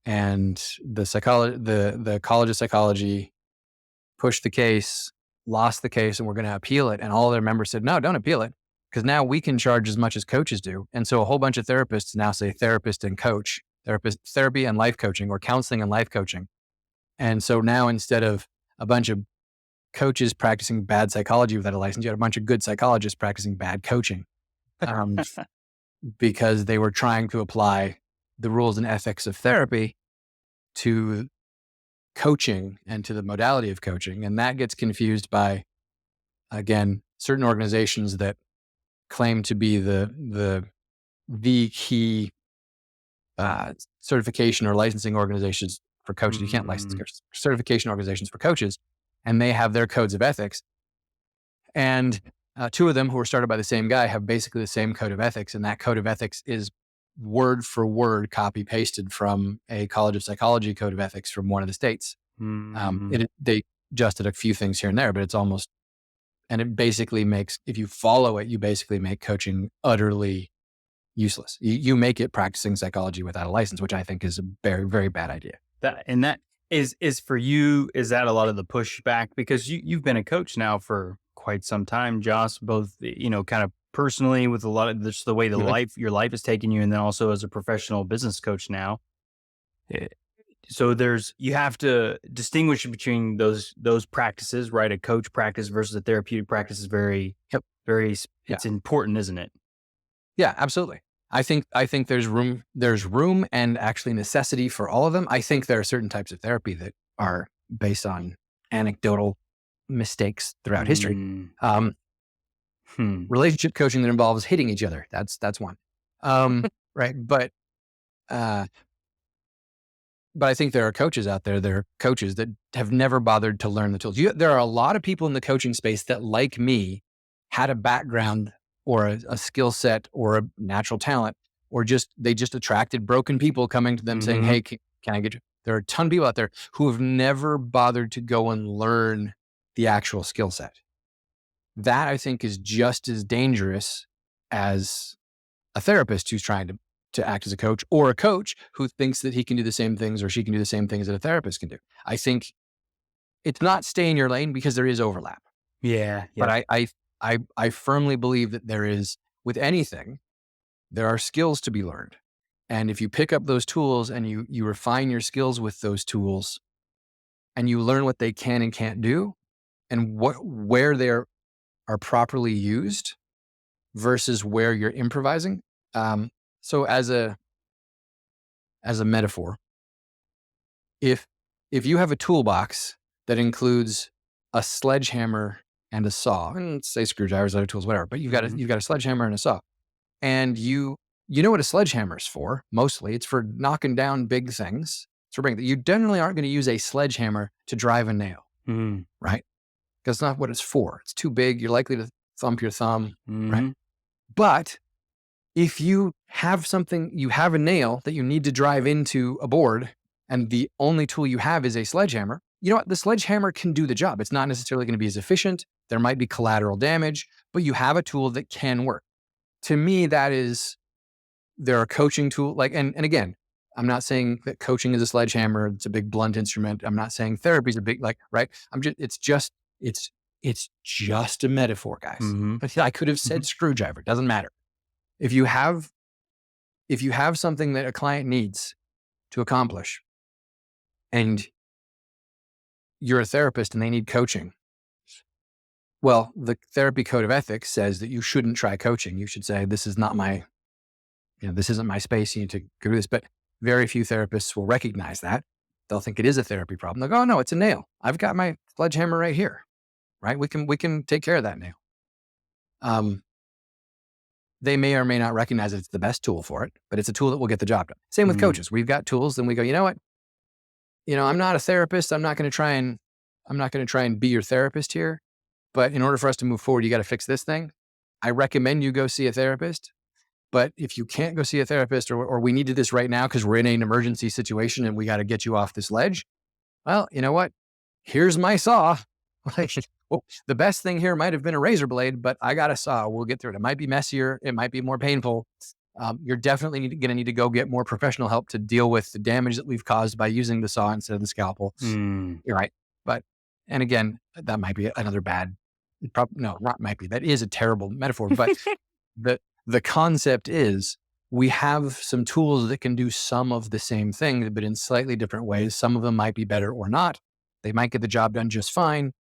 and the College of Psychology pushed the case, lost the case, and we're going to appeal it. And all their members said, no, don't appeal it because now we can charge as much as coaches do. And so a whole bunch of therapists now say therapist and coach, therapy and life coaching, or counseling and life coaching. And so now instead of a bunch of coaches practicing bad psychology without a license, you had a bunch of good psychologists practicing bad coaching, um, because they were trying to apply the rules and ethics of therapy to coaching and to the modality of coaching. And that gets confused by, again, certain organizations that claim to be the key certification or licensing organizations for coaches. You can't license mm, certification organizations for coaches, and they have their codes of ethics. And two of them, who were started by the same guy, have basically the same code of ethics, and that code of ethics is word for word copy pasted from a College of Psychology code of ethics from one of the states. mm. They adjusted a few things here and there, but it's almost, and it basically makes, if you follow it, you basically make coaching utterly useless. You make it practicing psychology without a license, which I think is a very, very bad idea. That is for you. Is that a lot of the pushback because you've been a coach now for quite some time, Joss? Both kind of personally with a lot of just the way Mhm. your life has taken you, and then also as a professional business coach now. Eh, So you have to distinguish between those practices, right? A coach practice versus a therapeutic practice is very Yep. very Yeah. it's important, isn't it? Yeah, absolutely. I think there's room and actually necessity for all of them. I think there are certain types of therapy that are based on anecdotal mistakes throughout history. Mm. Um, relationship coaching that involves hitting each other. That's one. Right. Uh, but I think there are coaches out there, there are coaches that have never bothered to learn the tools. There are a lot of people in the coaching space that, like me, had a background or a skill set or a natural talent, or they just attracted broken people coming to them saying, hey, can I get you? There are a ton of people out there who have never bothered to go and learn the actual skill set. That, I think, is just as dangerous as a therapist who's trying to act as a coach, or a coach who thinks that he can do the same things or she can do the same things that a therapist can do. I think it's not stay in your lane because there is overlap. Yeah. But I firmly believe that there is, with anything, there are skills to be learned. And if you pick up those tools and you refine your skills with those tools and you learn what they can and can't do and where they are properly used versus where you're improvising. So as a metaphor, if you have a toolbox that includes a sledgehammer and a saw, and say screwdrivers, other tools, whatever, but you've got a sledgehammer and a saw, and you know what a sledgehammer is for. Mostly, it's for knocking down big things. You generally aren't going to use a sledgehammer to drive a nail, right? Because it's not what it's for. It's too big. You're likely to thump your thumb, right? But if you have a nail that you need to drive into a board, and the only tool you have is a sledgehammer, you know what? The sledgehammer can do the job. It's not necessarily going to be as efficient. There might be collateral damage, but you have a tool that can work. To me, there are coaching tools and again, I'm not saying that coaching is a sledgehammer. It's a big blunt instrument. I'm not saying therapy is a big, right? It's just a metaphor, guys. I could have said screwdriver. Doesn't matter. If you have something that a client needs to accomplish and you're a therapist and they need coaching, well, the therapy code of ethics says that you shouldn't try coaching. You should say, this is not this isn't my space. You need to go do this. But very few therapists will recognize that. They'll think it is a therapy problem. They'll go, oh no, it's a nail. I've got my sledgehammer right here, right? We can take care of that nail. They may or may not recognize that it's the best tool for it, but it's a tool that will get the job done. Same with coaches. We've got tools and we go, you know what? I'm not a therapist. I'm not going to try and be your therapist here. But in order for us to move forward, you got to fix this thing. I recommend you go see a therapist. But if you can't go see a therapist or we needed this right now because we're in an emergency situation and we got to get you off this ledge, well, you know what? Here's my saw. Well, the best thing here might have been a razor blade, but I got a saw. We'll get through it. It might be messier. It might be more painful. You're definitely going to need to go get more professional help to deal with the damage that we've caused by using the saw instead of the scalpel. You're right. And again, that might be another bad, not might be. That is a terrible metaphor, but the concept is we have some tools that can do some of the same things, but in slightly different ways. Some of them might be better or not. They might get the job done just fine.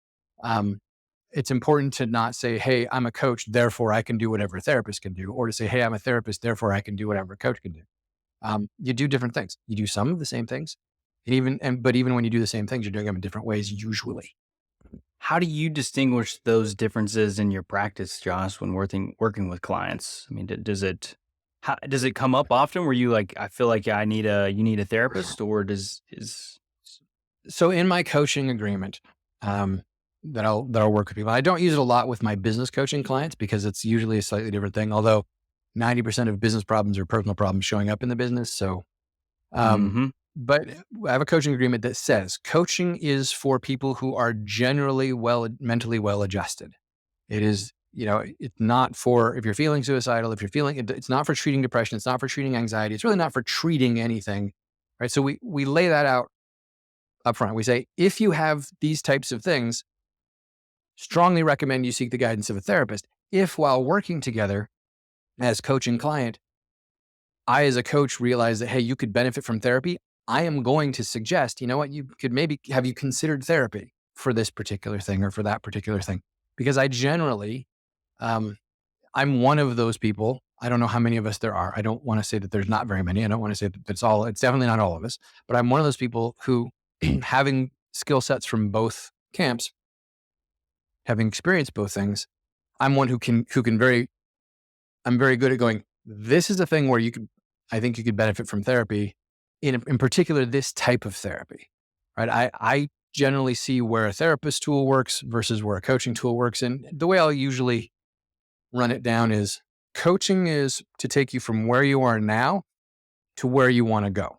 It's important to not say, hey, I'm a coach, therefore I can do whatever a therapist can do, or to say, hey, I'm a therapist, therefore I can do whatever a coach can do. You do different things. You do some of the same things. But even when you do the same things, you're doing them in different ways, usually. How do you distinguish those differences in your practice, Josh, when working with clients? I mean, does it come up often where you I feel like you need a therapist, or So in my coaching agreement, that I'll work with people. I don't use it a lot with my business coaching clients because it's usually a slightly different thing. Although 90% of business problems are personal problems showing up in the business. So, but I have a coaching agreement that says coaching is for people who are generally mentally well adjusted. It is, it's not for, if you're feeling suicidal, it's not for treating depression. It's not for treating anxiety. It's really not for treating anything. Right. So we lay that out up front. We say, if you have these types of things, strongly recommend you seek the guidance of a therapist. If while working together as coach and client, I as a coach realize that, hey, you could benefit from therapy, I am going to suggest, you know what, you could maybe have you considered therapy for this particular thing or for that particular thing. Because I generally, I'm one of those people I don't know how many of us there are. I don't want to say that there's not very many. I don't want to say that it's definitely not all of us, but I'm one of those people who, having skill sets from both camps, having experienced both things, I'm one I'm very good at going, this is a thing where I think you could benefit from therapy, in particular, this type of therapy, right? I generally see where a therapist tool works versus where a coaching tool works. And the way I'll usually run it down is coaching is to take you from where you are now to where you want to go.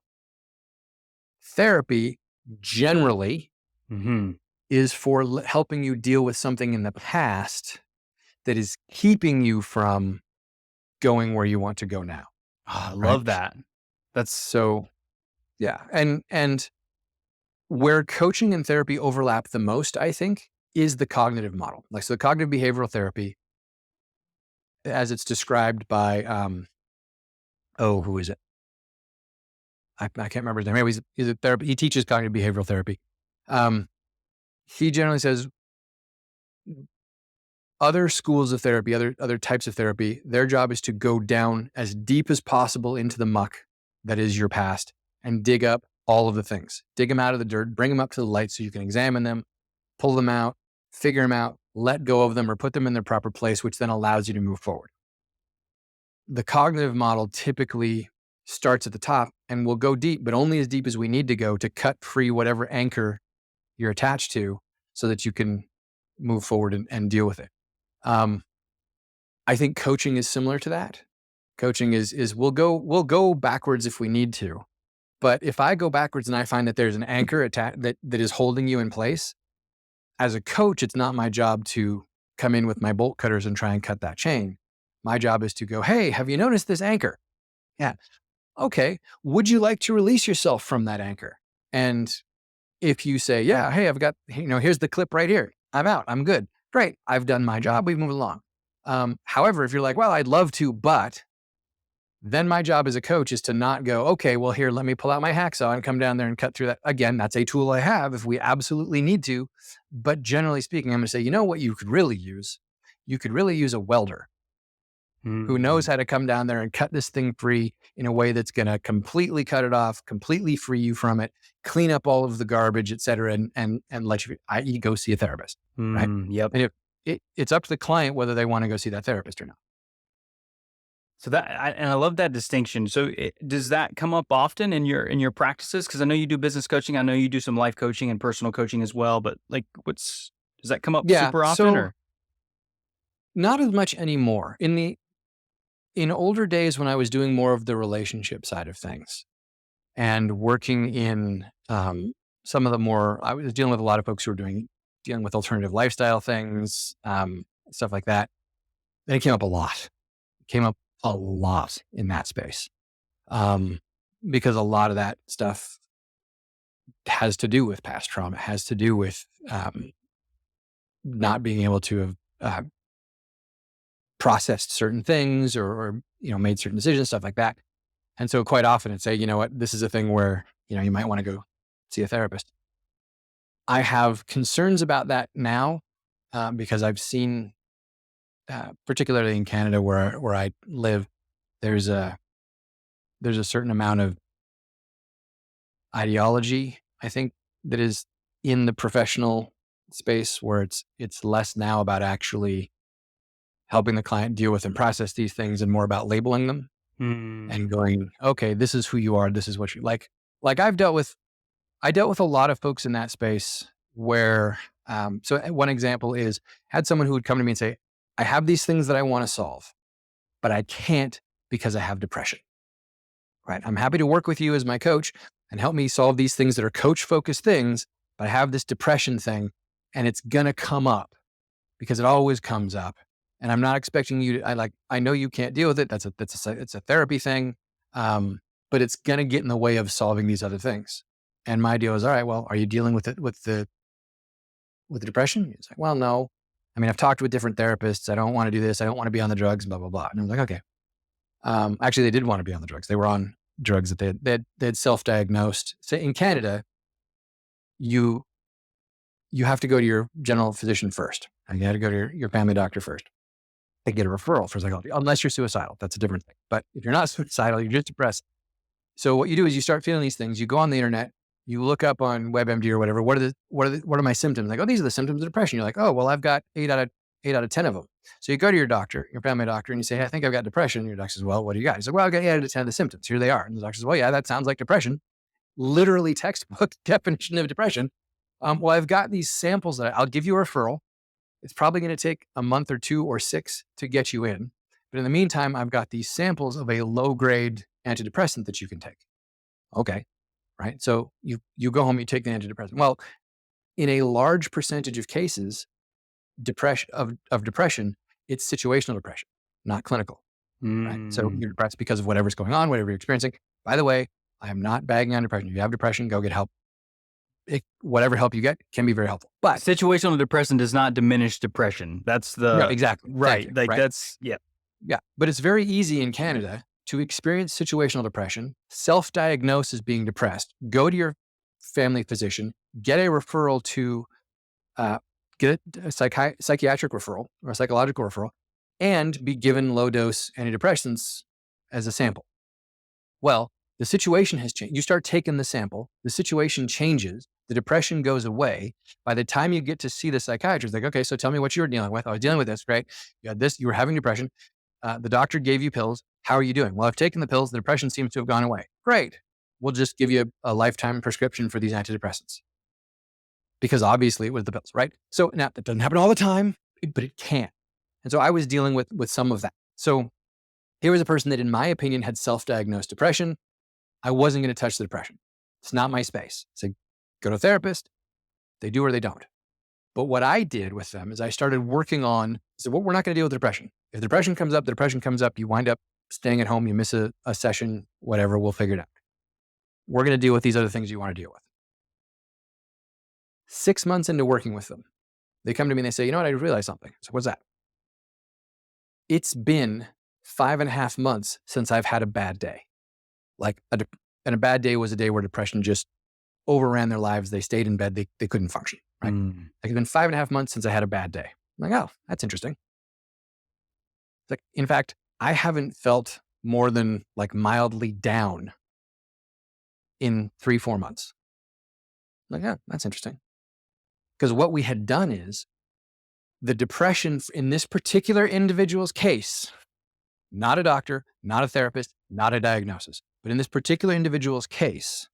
Therapy generally Mm-hmm. is for helping you deal with something in the past that is keeping you from going where you want to go now. I Right. love that. That's So, yeah. And where coaching and therapy overlap the most, I think, is the cognitive model. Like, so the cognitive behavioral therapy, as it's described by, who is it? I can't remember his name. Anyway, he's a therapist. He teaches cognitive behavioral therapy. Um, he generally says other schools of therapy, other types of therapy, their job is to go down as deep as possible into the muck that is your past and dig up all of the things. Dig them out of the dirt, bring them up to the light so you can examine them, pull them out, figure them out, let go of them, or put them in their proper place, which then allows you to move forward. The cognitive model typically starts at the top and will go deep, but only as deep as we need to go to cut free whatever anchor you're attached to so that you can move forward and deal with it. Um, I think coaching is similar to that. Coaching is we'll go backwards if we need to, but if I go backwards and I find that there's an anchor that is holding you in place, as a coach, it's not my job to come in with my bolt cutters and try and cut that chain. My job is to go, hey, have you noticed this anchor? Yeah. Okay. Would you like to release yourself from that anchor? And if you say, yeah, hey, I've got, here's the clip right here. I'm out. I'm good. Great. I've done my job. We've moved along. However, if you're like, well, I'd love to, but then my job as a coach is to not go, okay, well, here, let me pull out my hacksaw and come down there and cut through that. Again, that's a tool I have if we absolutely need to. But generally speaking, I'm going to say, you know what you could really use? You could really use a welder who knows how to come down there and cut this thing free in a way that's going to completely cut it off, completely free you from it, clean up all of the garbage, et cetera, and let you, i.e. go see a therapist, right? Yep. And it's up to the client whether they want to go see that therapist or not. So I love that distinction. So does that come up often in your practices? Because I know you do business coaching. I know you do some life does and personal coaching as well. But like, does that come up Yeah. super often? So Or not as much anymore. In older days when I was doing more of the relationship side of things and working in some of the more, I was dealing with a lot of folks who were dealing with alternative lifestyle things, stuff like that. And it came up a lot. It came up a lot in that space because a lot of that stuff has to do with past trauma, has to do with not being able to have processed certain things or made certain decisions, stuff like that. And so quite often I'd say, you know what, this is a thing where, you might want to go see a therapist. I have concerns about that now because I've seen, particularly in Canada where I live, there's a certain amount of ideology, I think, that is in the professional space where it's less now about actually helping the client deal with and process these things and more about labeling them and going, okay, this is who you are. This is what you like. Like I dealt with a lot of folks in that space where, so one example is had someone who would come to me and say, I have these things that I want to solve, but I can't because I have depression, right? I'm happy to work with you as my coach and help me solve these things that are coach focused things, but I have this depression thing and it's going to come up because it always comes up. And I'm not expecting you to, I know you can't deal with it. It's a therapy thing. But it's going to get in the way of solving these other things. And my deal is, all right, well, are you dealing with it with the depression? It's like, well, no. I mean, I've talked with different therapists. I don't want to do this. I don't want to be on the drugs, blah, blah, blah. And I was like, okay. Actually, they did want to be on the drugs. They were on drugs that they had self-diagnosed. So in Canada, you have to go to your general physician first. And you have to go to your family doctor first. they get a referral for psychology, unless you're suicidal. That's a different thing. But if you're not suicidal, you're just depressed. So what you do is you start feeling these things. You go on the internet, you look up on WebMD or whatever. What are my symptoms? Like, oh, these are the symptoms of depression. You're like, oh, well, I've got 8 out of 10 of them. So you go to your doctor, your family doctor, and you say, hey, I think I've got depression. And your doctor says, well, what do you got? He's like, well, I've got 8 out of 10 of the symptoms. Here they are. And the doctor says, well, yeah, that sounds like depression. Literally textbook definition of depression. Well, I've got these samples that I'll give you a referral. It's probably going to take a month or 2 or 6 to get you in. But in the meantime, I've got these samples of a low grade antidepressant that you can take. Okay. Right. So you go home, you take the antidepressant. Well, in a large percentage of cases, depression, it's situational depression, not clinical. Right. So you're depressed because of whatever's going on, whatever you're experiencing. By the way, I am not bagging on depression. If you have depression, go get help. Whatever help you get can be very helpful. But situational depression does not diminish depression. That's the exactly right. Like right. that's yeah. But it's very easy in Canada to experience situational depression, self-diagnose as being depressed, go to your family physician, get a referral to get a psychiatric referral or a psychological referral, and be given low-dose antidepressants as a sample. Well, the situation has changed. You start taking the sample, the situation changes, the depression goes away. By the time you get to see the psychiatrist, like, okay, so tell me what you were dealing with. I was dealing with this, right? You had this, you were having depression. The doctor gave you pills. How are you doing? Well, I've taken the pills. The depression seems to have gone away. Great. We'll just give you a lifetime prescription for these antidepressants. Because obviously it was the pills, right? So now that doesn't happen all the time, but it can. And so I was dealing with some of that. So here was a person that, in my opinion, had self-diagnosed depression. I wasn't going to touch the depression. It's not my space. So go to a therapist. They do or they don't. But what I did with them is I started working on, so what we're not going to deal with depression. If depression comes up, the depression comes up, you wind up staying at home, you miss a session, whatever, we'll figure it out. We're going to deal with these other things you want to deal with. 6 months into working with them, they come to me and they say, you know what, I realized something. So what's that? It's been 5.5 months since I've had a bad day. Like and a bad day was a day where depression just overran their lives. They stayed in bed. They couldn't function, right? Like it's been 5.5 months since I had a bad day. I'm like, oh, that's interesting. It's like, in fact, I haven't felt more than like mildly down in 3-4 months. I'm like, yeah, that's interesting. Because what we had done is the depression in this particular individual's case, not a doctor, not a therapist, not a diagnosis, but in this particular individual's case,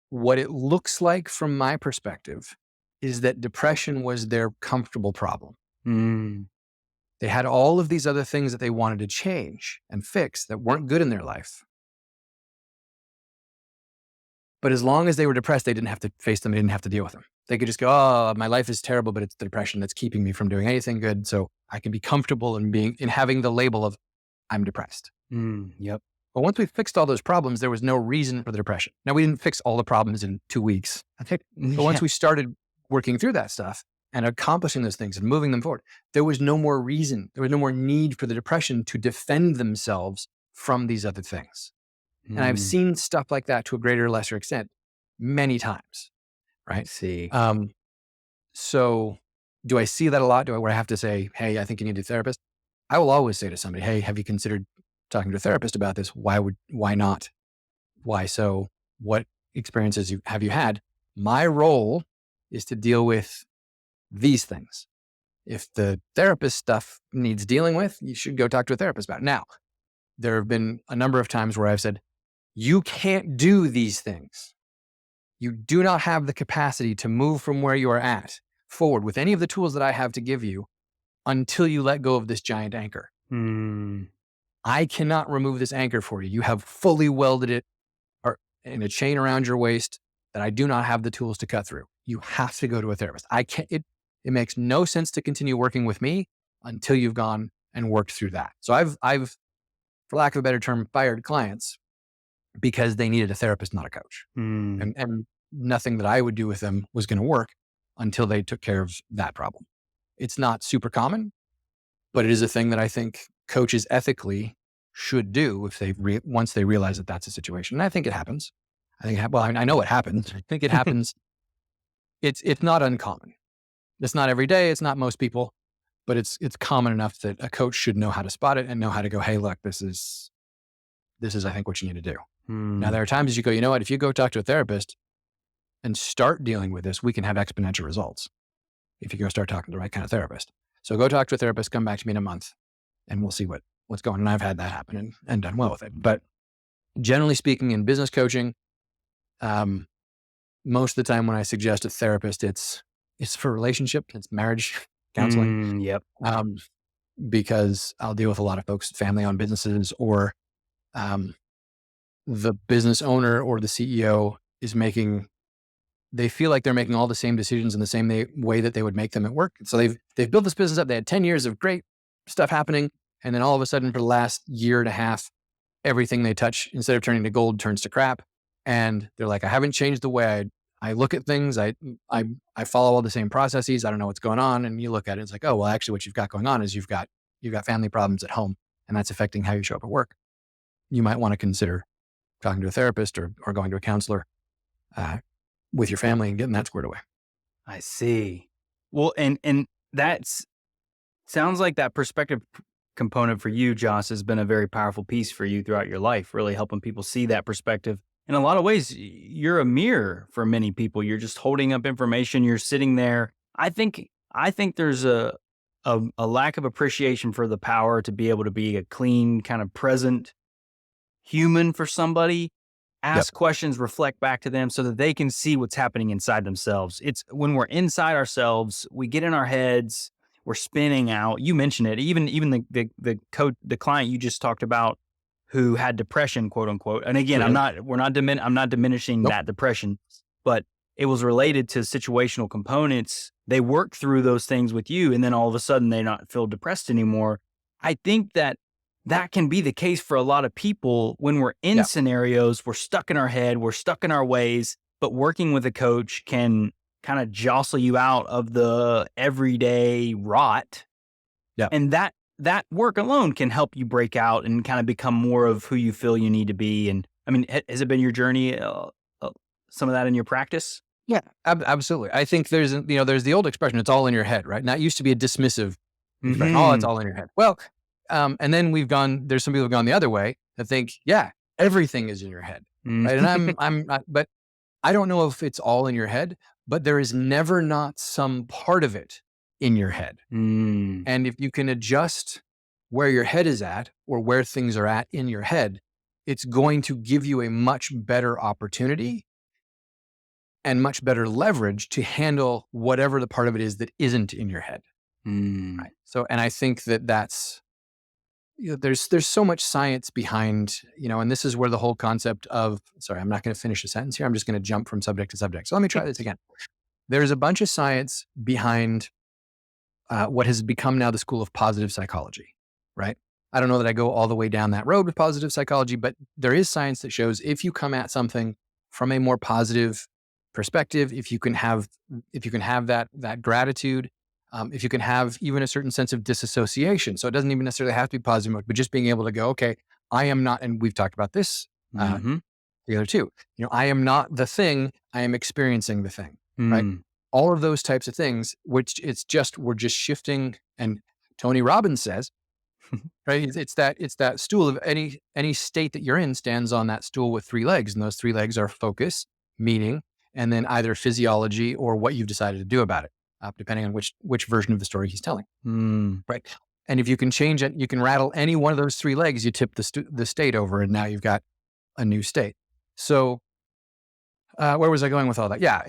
what it looks like from my perspective is that depression was their comfortable problem. They had all of these other things that they wanted to change and fix that weren't good in their life. But as long as they were depressed, they didn't have to face them. They didn't have to deal with them. They could just go, oh, my life is terrible, but it's the depression that's keeping me from doing anything good. So I can be comfortable in having the label of I'm depressed. Yep. But once we fixed all those problems, there was no reason for the depression. Now, we didn't fix all the problems in 2 weeks. But once we started working through that stuff and accomplishing those things and moving them forward, there was no more reason. There was no more need for the depression to defend themselves from these other things. And I've seen stuff like that to a greater or lesser extent many times, right? See. So do I see that a lot? Where I have to say, hey, I think you need a therapist? I will always say to somebody, hey, have you considered talking to a therapist about this? Why not? Why so? What experiences have you had? My role is to deal with these things. If the therapist stuff needs dealing with, you should go talk to a therapist about it. Now, there have been a number of times where I've said, you can't do these things. You do not have the capacity to move from where you are at forward with any of the tools that I have to give you until you let go of this giant anchor. I cannot remove this anchor for you. You have fully welded it in a chain around your waist that I do not have the tools to cut through. You have to go to a therapist. I can't. It makes no sense to continue working with me until you've gone and worked through that. So I've, for lack of a better term, fired clients because they needed a therapist, not a coach. And nothing that I would do with them was going to work until they took care of that problem. It's not super common, but it is a thing that I think coaches ethically should do if they once they realize that that's a situation. And I think it happens. I know it happens. I think it happens. It's not uncommon. It's not every day. It's not most people, but it's common enough that a coach should know how to spot it and know how to go, hey, look, this is I think what you need to do. Now, there are times you go, you know what, if you go talk to a therapist and start dealing with this, we can have exponential results if you go start talking to the right kind of therapist. So go talk to a therapist, come back to me in a month, and we'll see what's going on. And I've had that happen and done well with it. But generally speaking, in business coaching, most of the time when I suggest a therapist, it's for relationship, it's marriage counseling, Yep. because I'll deal with a lot of folks, family-owned businesses, or the business owner or the CEO they feel like they're making all the same decisions in the same way that they would make them at work. So they've built this business up. They had 10 years of great stuff happening. And then all of a sudden for the last year and a half, everything they touch, instead of turning to gold, turns to crap. And they're like, I haven't changed the way I look at things. I follow all the same processes. I don't know what's going on. And you look at it, it's like, oh, well, actually what you've got going on is you've got family problems at home, and that's affecting how you show up at work. You might want to consider talking to a therapist or going to a counselor with your family and getting that squared away. I see. Well, and that's sounds like that perspective component for you, Jos, has been a very powerful piece for you throughout your life, really helping people see that perspective. In a lot of ways, you're a mirror for many people. You're just holding up information. You're sitting there. I think there's a lack of appreciation for the power to be able to be a clean, kind of present human for somebody, ask questions, reflect back to them so that they can see what's happening inside themselves. It's when we're inside ourselves, we get in our heads, we're spinning out. You mentioned it, even the client you just talked about who had depression, quote unquote. And again, I'm not diminishing that depression, but it was related to situational components. They work through those things with you, and then all of a sudden they not feel depressed anymore. I think that can be the case for a lot of people when we're in scenarios, we're stuck in our head, we're stuck in our ways, but working with a coach can kind of jostle you out of the everyday rot. Yeah. And that work alone can help you break out and kind of become more of who you feel you need to be. And I mean, has it been your journey, some of that in your practice? Yeah, absolutely. I think there's the old expression, it's all in your head, right? Now, it used to be a dismissive expression. Oh, it's all in your head. Well, and then there's some people who've gone the other way that think, yeah, everything is in your head. Right. And I'm not, but I don't know if it's all in your head, but there is never not some part of it in your head. And if you can adjust where your head is at or where things are at in your head, it's going to give you a much better opportunity and much better leverage to handle whatever the part of it is that isn't in your head. Right. So, and I think that's, there's so much science behind, and this is where the whole concept of, sorry, I'm not going to finish a sentence here. I'm just going to jump from subject to subject. So let me try this again. There's a bunch of science behind what has become now the school of positive psychology, right? I don't know that I go all the way down that road with positive psychology, but there is science that shows if you come at something from a more positive perspective, if you can have that gratitude, if you can have even a certain sense of disassociation. So it doesn't even necessarily have to be positive, but just being able to go, okay, I am not, and we've talked about this together too. I am not the thing, I am experiencing the thing, right? All of those types of things, which we're just shifting. And Tony Robbins says, right? It's that stool of any state that you're in stands on that stool with 3 legs. And those 3 legs are focus, meaning, and then either physiology or what you've decided to do about it, depending on which version of the story he's telling. Right. And if you can change it, you can rattle any one of those 3 legs, you tip the state over, and now you've got a new state. So where was I going with all that? Yeah.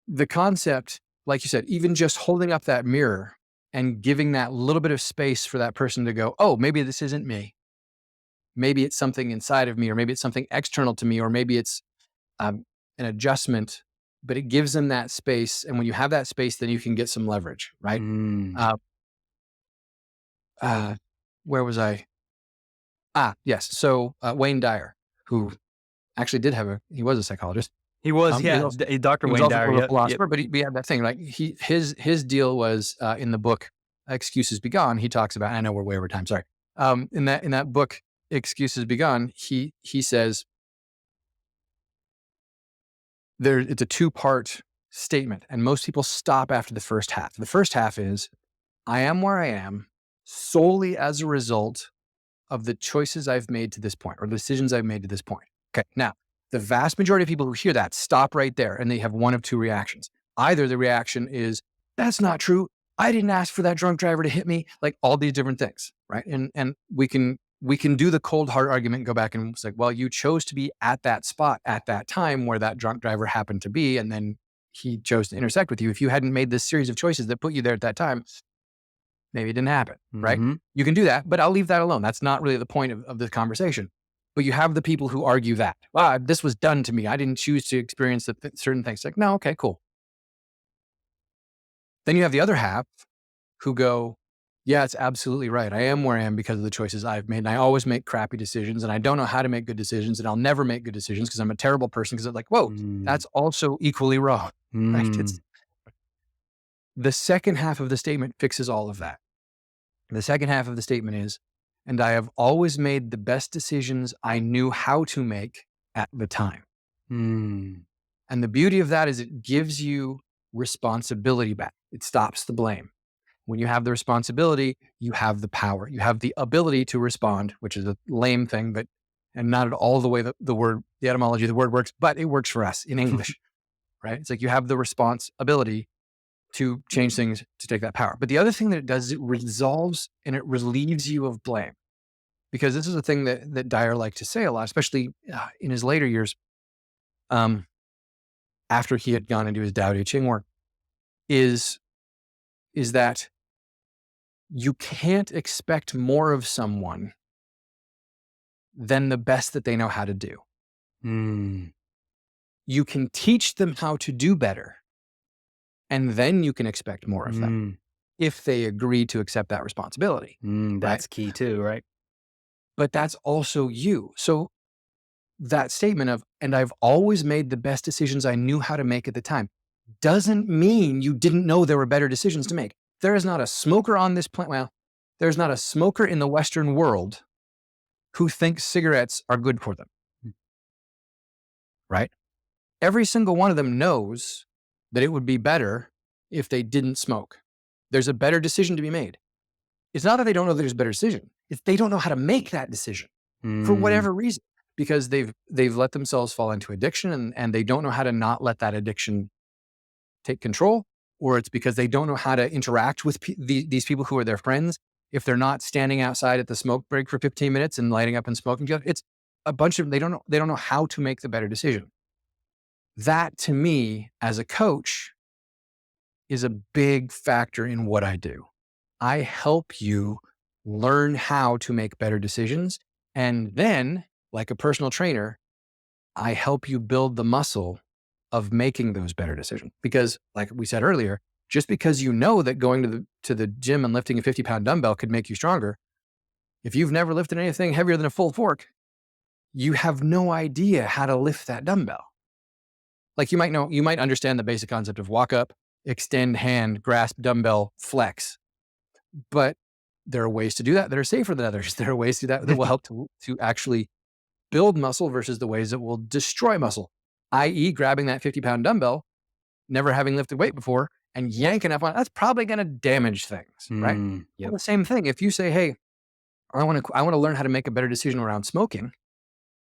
The concept, like you said, even just holding up that mirror and giving that little bit of space for that person to go, oh, maybe this isn't me. Maybe it's something inside of me, or maybe it's something external to me, or maybe it's an adjustment, but it gives them that space. And when you have that space, then you can get some leverage, right? Where was I? Yes. So Wayne Dyer, who actually he was a psychologist. He was, Dr. Wayne Dyer, a philosopher, but he had that thing, like his deal was in the book, Excuses Be Gone. He talks about, I know we're way over time, sorry. In that book, Excuses Be Gone, he says, it's a 2-part statement, and most people stop after the first half. The first half is, I am where I am solely as a result of the choices I've made to this point or the decisions I've made to this point. Okay. Now, the vast majority of people who hear that stop right there and they have one of two reactions. Either the reaction is, that's not true. I didn't ask for that drunk driver to hit me, like all these different things. Right. And we can do the cold hard argument and go back and it's like, well, you chose to be at that spot at that time where that drunk driver happened to be. And then he chose to intersect with you. If you hadn't made this series of choices that put you there at that time, maybe it didn't happen, right? Mm-hmm. You can do that, but I'll leave that alone. That's not really the point of this conversation. But you have the people who argue that, this was done to me. I didn't choose to experience certain things. Like, no, okay, cool. Then you have the other half who go, yeah, it's absolutely right. I am where I am because of the choices I've made. And I always make crappy decisions and I don't know how to make good decisions and I'll never make good decisions because I'm a terrible person. Because it's like, whoa, that's also equally wrong. Right? It's the second half of the statement fixes all of that. The second half of the statement is, and I have always made the best decisions I knew how to make at the time. And the beauty of that is it gives you responsibility back. It stops the blame. When you have the responsibility, you have the power. You have the ability to respond, which is a lame thing, but and not at all the way the etymology of the word works, but it works for us in English, right? It's like you have the responsibility to change things, to take that power. But the other thing that it does is it resolves and it relieves you of blame. Because this is a thing that Dyer liked to say a lot, especially in his later years, after he had gone into his Tao Te Ching work, is that you can't expect more of someone than the best that they know how to do. You can teach them how to do better, and then you can expect more of them if they agree to accept that responsibility. That's key too, right? But that's also you. So that statement of, and I've always made the best decisions I knew how to make at the time, doesn't mean you didn't know there were better decisions to make. There is not a smoker on this planet. Well, there's not a smoker in the Western world who thinks cigarettes are good for them. Right? Every single one of them knows that it would be better if they didn't smoke. There's a better decision to be made. It's not that they don't know there's a better decision. It's they don't know how to make that decision for whatever reason, because they've let themselves fall into addiction and they don't know how to not let that addiction take control, or it's because they don't know how to interact with these people who are their friends. If they're not standing outside at the smoke break for 15 minutes and lighting up and smoking together, it's a bunch of, they don't know how to make the better decision. That to me as a coach is a big factor in what I do. I help you learn how to make better decisions. And then, like a personal trainer, I help you build the muscle of making those better decisions. Because like we said earlier, just because you know that going to the gym and lifting a 50-pound dumbbell could make you stronger, if you've never lifted anything heavier than a full fork, you have no idea how to lift that dumbbell. Like you might understand the basic concept of walk up, extend hand, grasp dumbbell, flex. But there are ways to do that are safer than others. There are ways to do that will help to actually build muscle versus the ways that will destroy muscle, i.e. grabbing that 50-pound dumbbell, never having lifted weight before, and yanking up on it, that's probably going to damage things, right? Yep. Well, the same thing. If you say, hey, I want to learn how to make a better decision around smoking.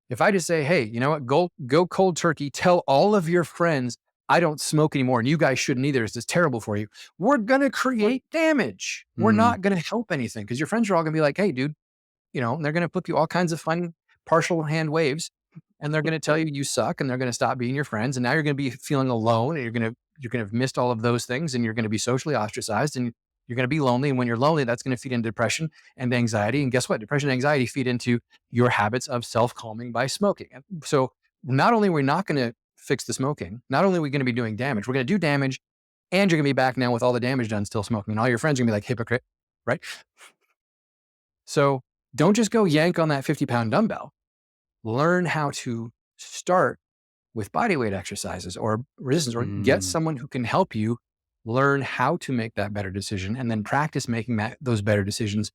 If I just say, hey, you know what, go cold turkey, tell all of your friends I don't smoke anymore and you guys shouldn't either. It's just terrible for you. We're going to create damage. We're not going to help anything because your friends are all going to be like, hey, dude, and they're going to flip you all kinds of fun partial hand waves and they're going to tell you you suck and they're going to stop being your friends. And now you're going to be feeling alone and you're going to have missed all of those things and you're going to be socially ostracized and you're going to be lonely. And when you're lonely, that's going to feed into depression and anxiety. And guess what? Depression and anxiety feed into your habits of self-calming by smoking. So not only are we not going to fix the smoking, not only are we going to be doing damage, we're going to do damage and you're going to be back now with all the damage done still smoking. And all your friends are going to be like, hypocrite, right? So don't just go yank on that 50-pound dumbbell. Learn how to start with body weight exercises or resistance, or get someone who can help you learn how to make that better decision and then practice making those better decisions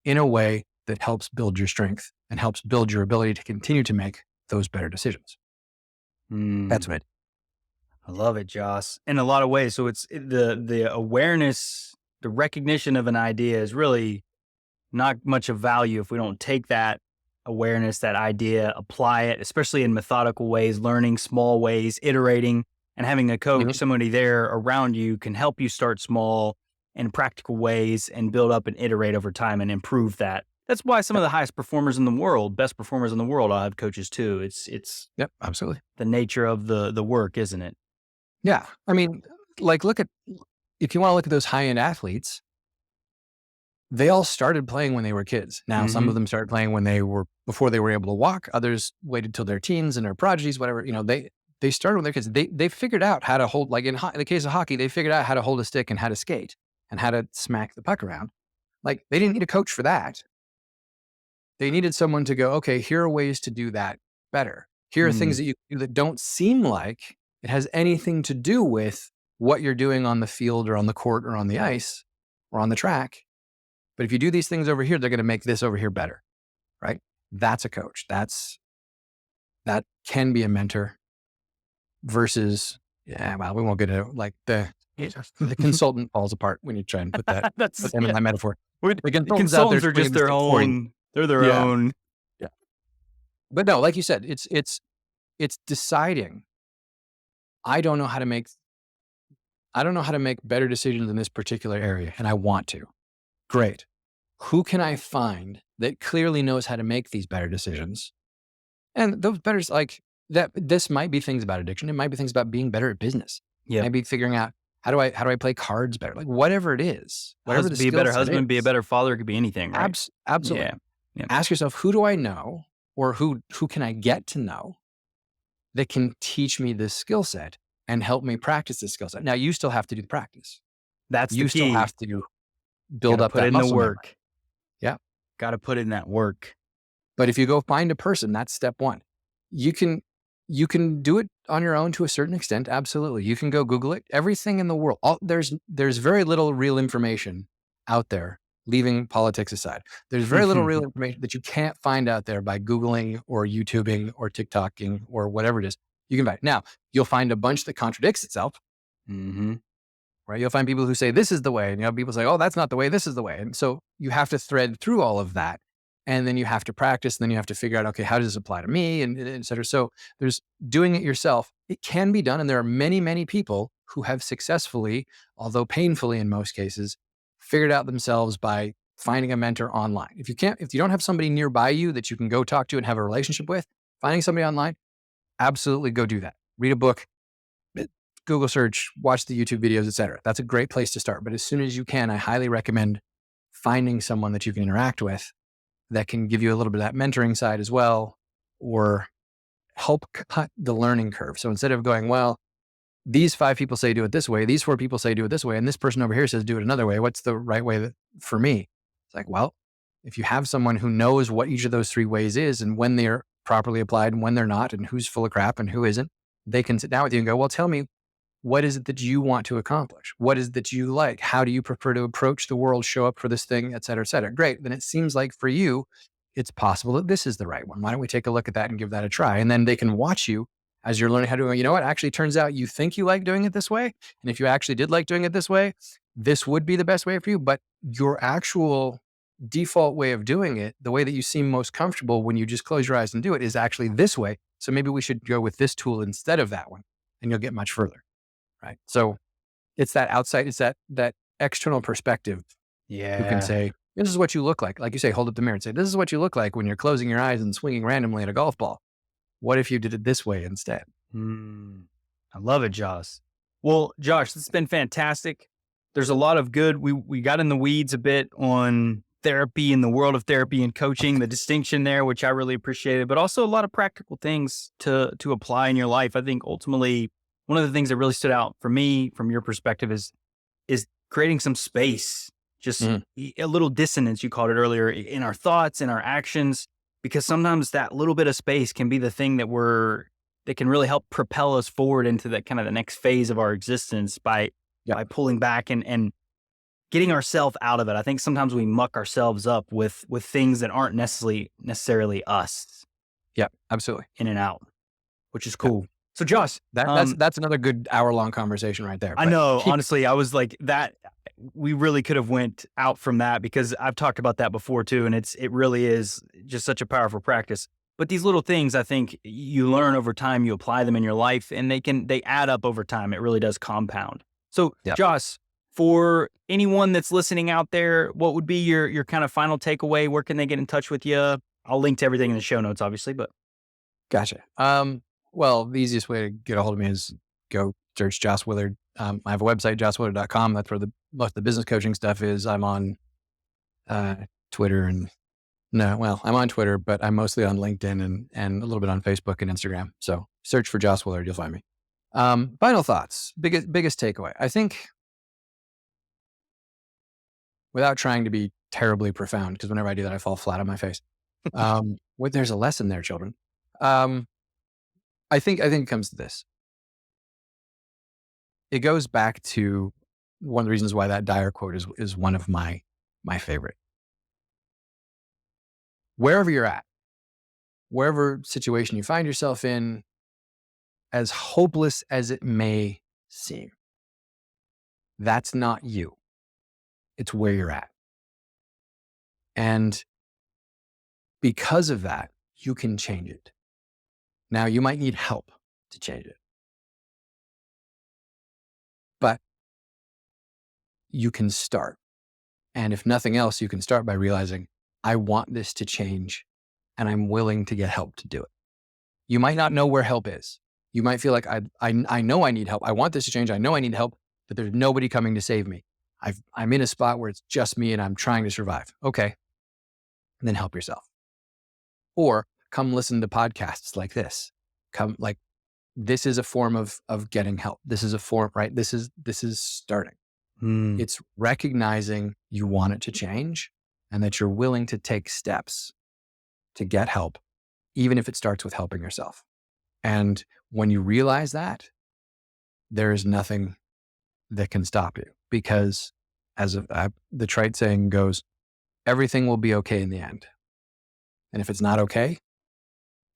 in a way that helps build your strength and helps build your ability to continue to make those better decisions. That's what I love it, Jos. In a lot of ways. So it's the awareness the recognition of an idea is really not much of value if we don't take that awareness, that idea, apply it, especially in methodical ways, learning small ways, iterating, and having a coach, Mhm. somebody there around you can help you start small in practical ways and build up and iterate over time and improve that. That's why some of the highest performers in the world, best performers in the world, all have coaches too. It's Yep, absolutely. the nature of the work, isn't it? Yeah. I mean, like, if you want to look at those high end athletes, they all started playing when they were kids. Now, some of Hmm. them started playing before they were able to walk. Others waited till their teens and their prodigies, whatever. They started when they're kids. They figured out how to hold, like in the case of hockey, they figured out how to hold a stick and how to skate and how to smack the puck around. Like, they didn't need a coach for that. They needed someone to go, okay, here are ways to do that better. Here are things Mm. that you can do that don't seem like it has anything to do with what you're doing on the field or on the court or on the ice or on the track. But if you do these things over here, they're going to make this over here better, right? That's a coach. That can be a mentor versus, yeah, well, we won't get into like the consultant falls apart when you try and put That's them in yeah. that metaphor. We- The the consultant's out there consultants are swinging just the their stick for you. own. They're their Yeah, own. yeah. But no, like you said, it's deciding. I don't know how to make better decisions in this particular area, and I want to. Great. Who can I find that clearly knows how to make these better decisions? And those better, like that, this might be things about addiction. It might be things about being better at business. Yep. Maybe figuring out how do I play cards better? Like whatever it is, whatever the Be a skill better set husband, be a is. better father. It could be anything, right? Absolutely. Yeah. Yeah. Ask yourself, who do I know or who can I get to know that can teach me this skill set and help me practice this skill set? Now, you still have to do the practice. That's the You still key. have to Got build to up put that in the muscle memory. work. Yeah. Got to put in that work. But if you go find a person, that's step one. You can do it on your own to a certain extent. Absolutely. You can go Google it. Everything in the world. There's very little real information out there, leaving politics aside. There's very little real information that you can't find out there by Googling or YouTubing or TikToking or whatever it is. You can find. Now, you'll find a bunch that contradicts itself, Hmm. right? You'll find people who say this is the way, and people say, oh, that's not the way, this is the way. And so you have to thread through all of that. And then you have to practice, and then you have to figure out, okay, how does this apply to me? And et cetera. So there's doing it yourself. It can be done. And there are many, many people who have successfully, although painfully in most cases, figured out themselves by finding a mentor online. If you don't have somebody nearby you that you can go talk to and have a relationship with, finding somebody online, absolutely go do that. Read a book, Google search, watch the YouTube videos, et cetera. That's a great place to start. But as soon as you can, I highly recommend finding someone that you can interact with that can give you a little bit of that mentoring side as well, or help cut the learning curve. So instead of going, well, these 5 people say do it this way, these 4 people say do it this way, and this person over here says do it another way, what's the right way for me? It's like, well, if you have someone who knows what each of those 3 ways is and when they're properly applied and when they're not, and who's full of crap and who isn't, they can sit down with you and go, well, tell me, what is it that you want to accomplish? What is it that you like? How do you prefer to approach the world, show up for this thing, et cetera, et cetera? Great. Then it seems like for you, it's possible that this is the right one. Why don't we take a look at that and give that a try? And then they can watch you as you're learning how to do it. You know what? Actually, turns out you think you like doing it this way. And if you actually did like doing it this way, this would be the best way for you. But your actual default way of doing it, the way that you seem most comfortable when you just close your eyes and do it, is actually this way. So maybe we should go with this tool instead of that one, and you'll get much further. Right. So it's that external perspective who can Yeah. say, this is what you look like. Like you say, hold up the mirror and say, this is what you look like when you're closing your eyes and swinging randomly at a golf ball. What if you did it this way instead? I love it, Josh. Well, Josh, this has been fantastic. There's a lot of good. We got in the weeds a bit on therapy and the world of therapy and coaching, the distinction there, which I really appreciated, but also a lot of practical things to apply in your life. I think ultimately one of the things that really stood out for me from your perspective is creating some space, just a little dissonance, you called it earlier, in our thoughts and our actions, because sometimes that little bit of space can be the thing that can really help propel us forward into that kind of the next phase of our existence by pulling back and getting ourselves out of it. I think sometimes we muck ourselves up with things that aren't necessarily us. Yeah, absolutely. In and out, which is cool. So Josh, That's another good hour-long conversation right there. I But know, honestly, I was like that. We really could have went out from that because I've talked about that before too. And it really is just such a powerful practice. But these little things, I think you learn over time, you apply them in your life and they add up over time. It really does compound. So Yep. Josh, for anyone that's listening out there, what would be your kind of final takeaway? Where can they get in touch with you? I'll link to everything in the show notes, obviously, but Gotcha. Well, the easiest way to get a hold of me is go search Jos Willard. I have a website, joswillard.com. That's where most of the business coaching stuff is. I'm on Twitter I'm on Twitter, but I'm mostly on LinkedIn and a little bit on Facebook and Instagram. So search for Jos Willard, you'll find me. Final thoughts, biggest takeaway. I think, without trying to be terribly profound, because whenever I do that, I fall flat on my face. There's a lesson there, children. I think it comes to this. It goes back to one of the reasons why that Dyer quote is one of my favorite. Wherever you're at, wherever situation you find yourself in, as hopeless as it may seem, that's not you. It's where you're at. And because of that, you can change it. Now, you might need help to change it, but you can start. And if nothing else, you can start by realizing, I want this to change and I'm willing to get help to do it. You might not know where help is. You might feel like I know I need help. I want this to change. I know I need help, but there's nobody coming to save me. I'm in a spot where it's just me and I'm trying to survive. Okay. And then help yourself. Or come listen to podcasts like this. This is a form of getting help. This is a form, right? This is starting. It's recognizing you want it to change and that you're willing to take steps to get help, even if it starts with helping yourself. And when you realize that, there is nothing that can stop you, because the trite saying goes, everything will be okay in the end. And if it's not okay,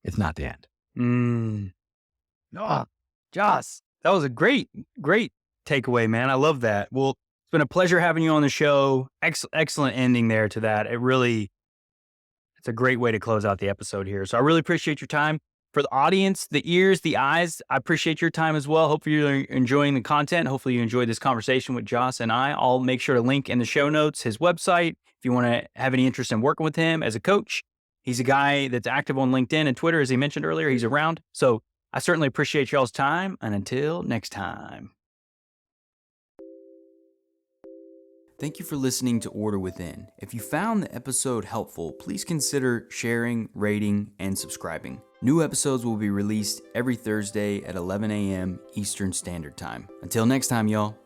it's not the end. Oh, Joss, that was a great takeaway, man. I love that. Well, it's been a pleasure having you on the show. Excellent ending there to that. It's a great way to close out the episode here. So I really appreciate your time. For the audience, the ears, the eyes, I appreciate your time as well. Hopefully you're enjoying the content. Hopefully you enjoyed this conversation with Jos and I. I'll make sure to link in the show notes his website if you want to have any interest in working with him as a coach. He's a guy that's active on LinkedIn and Twitter, as he mentioned earlier. He's around. So I certainly appreciate y'all's time. And until next time. Thank you for listening to Order Within. If you found the episode helpful, please consider sharing, rating, and subscribing. New episodes will be released every Thursday at 11 a.m. Eastern Standard Time. Until next time, y'all.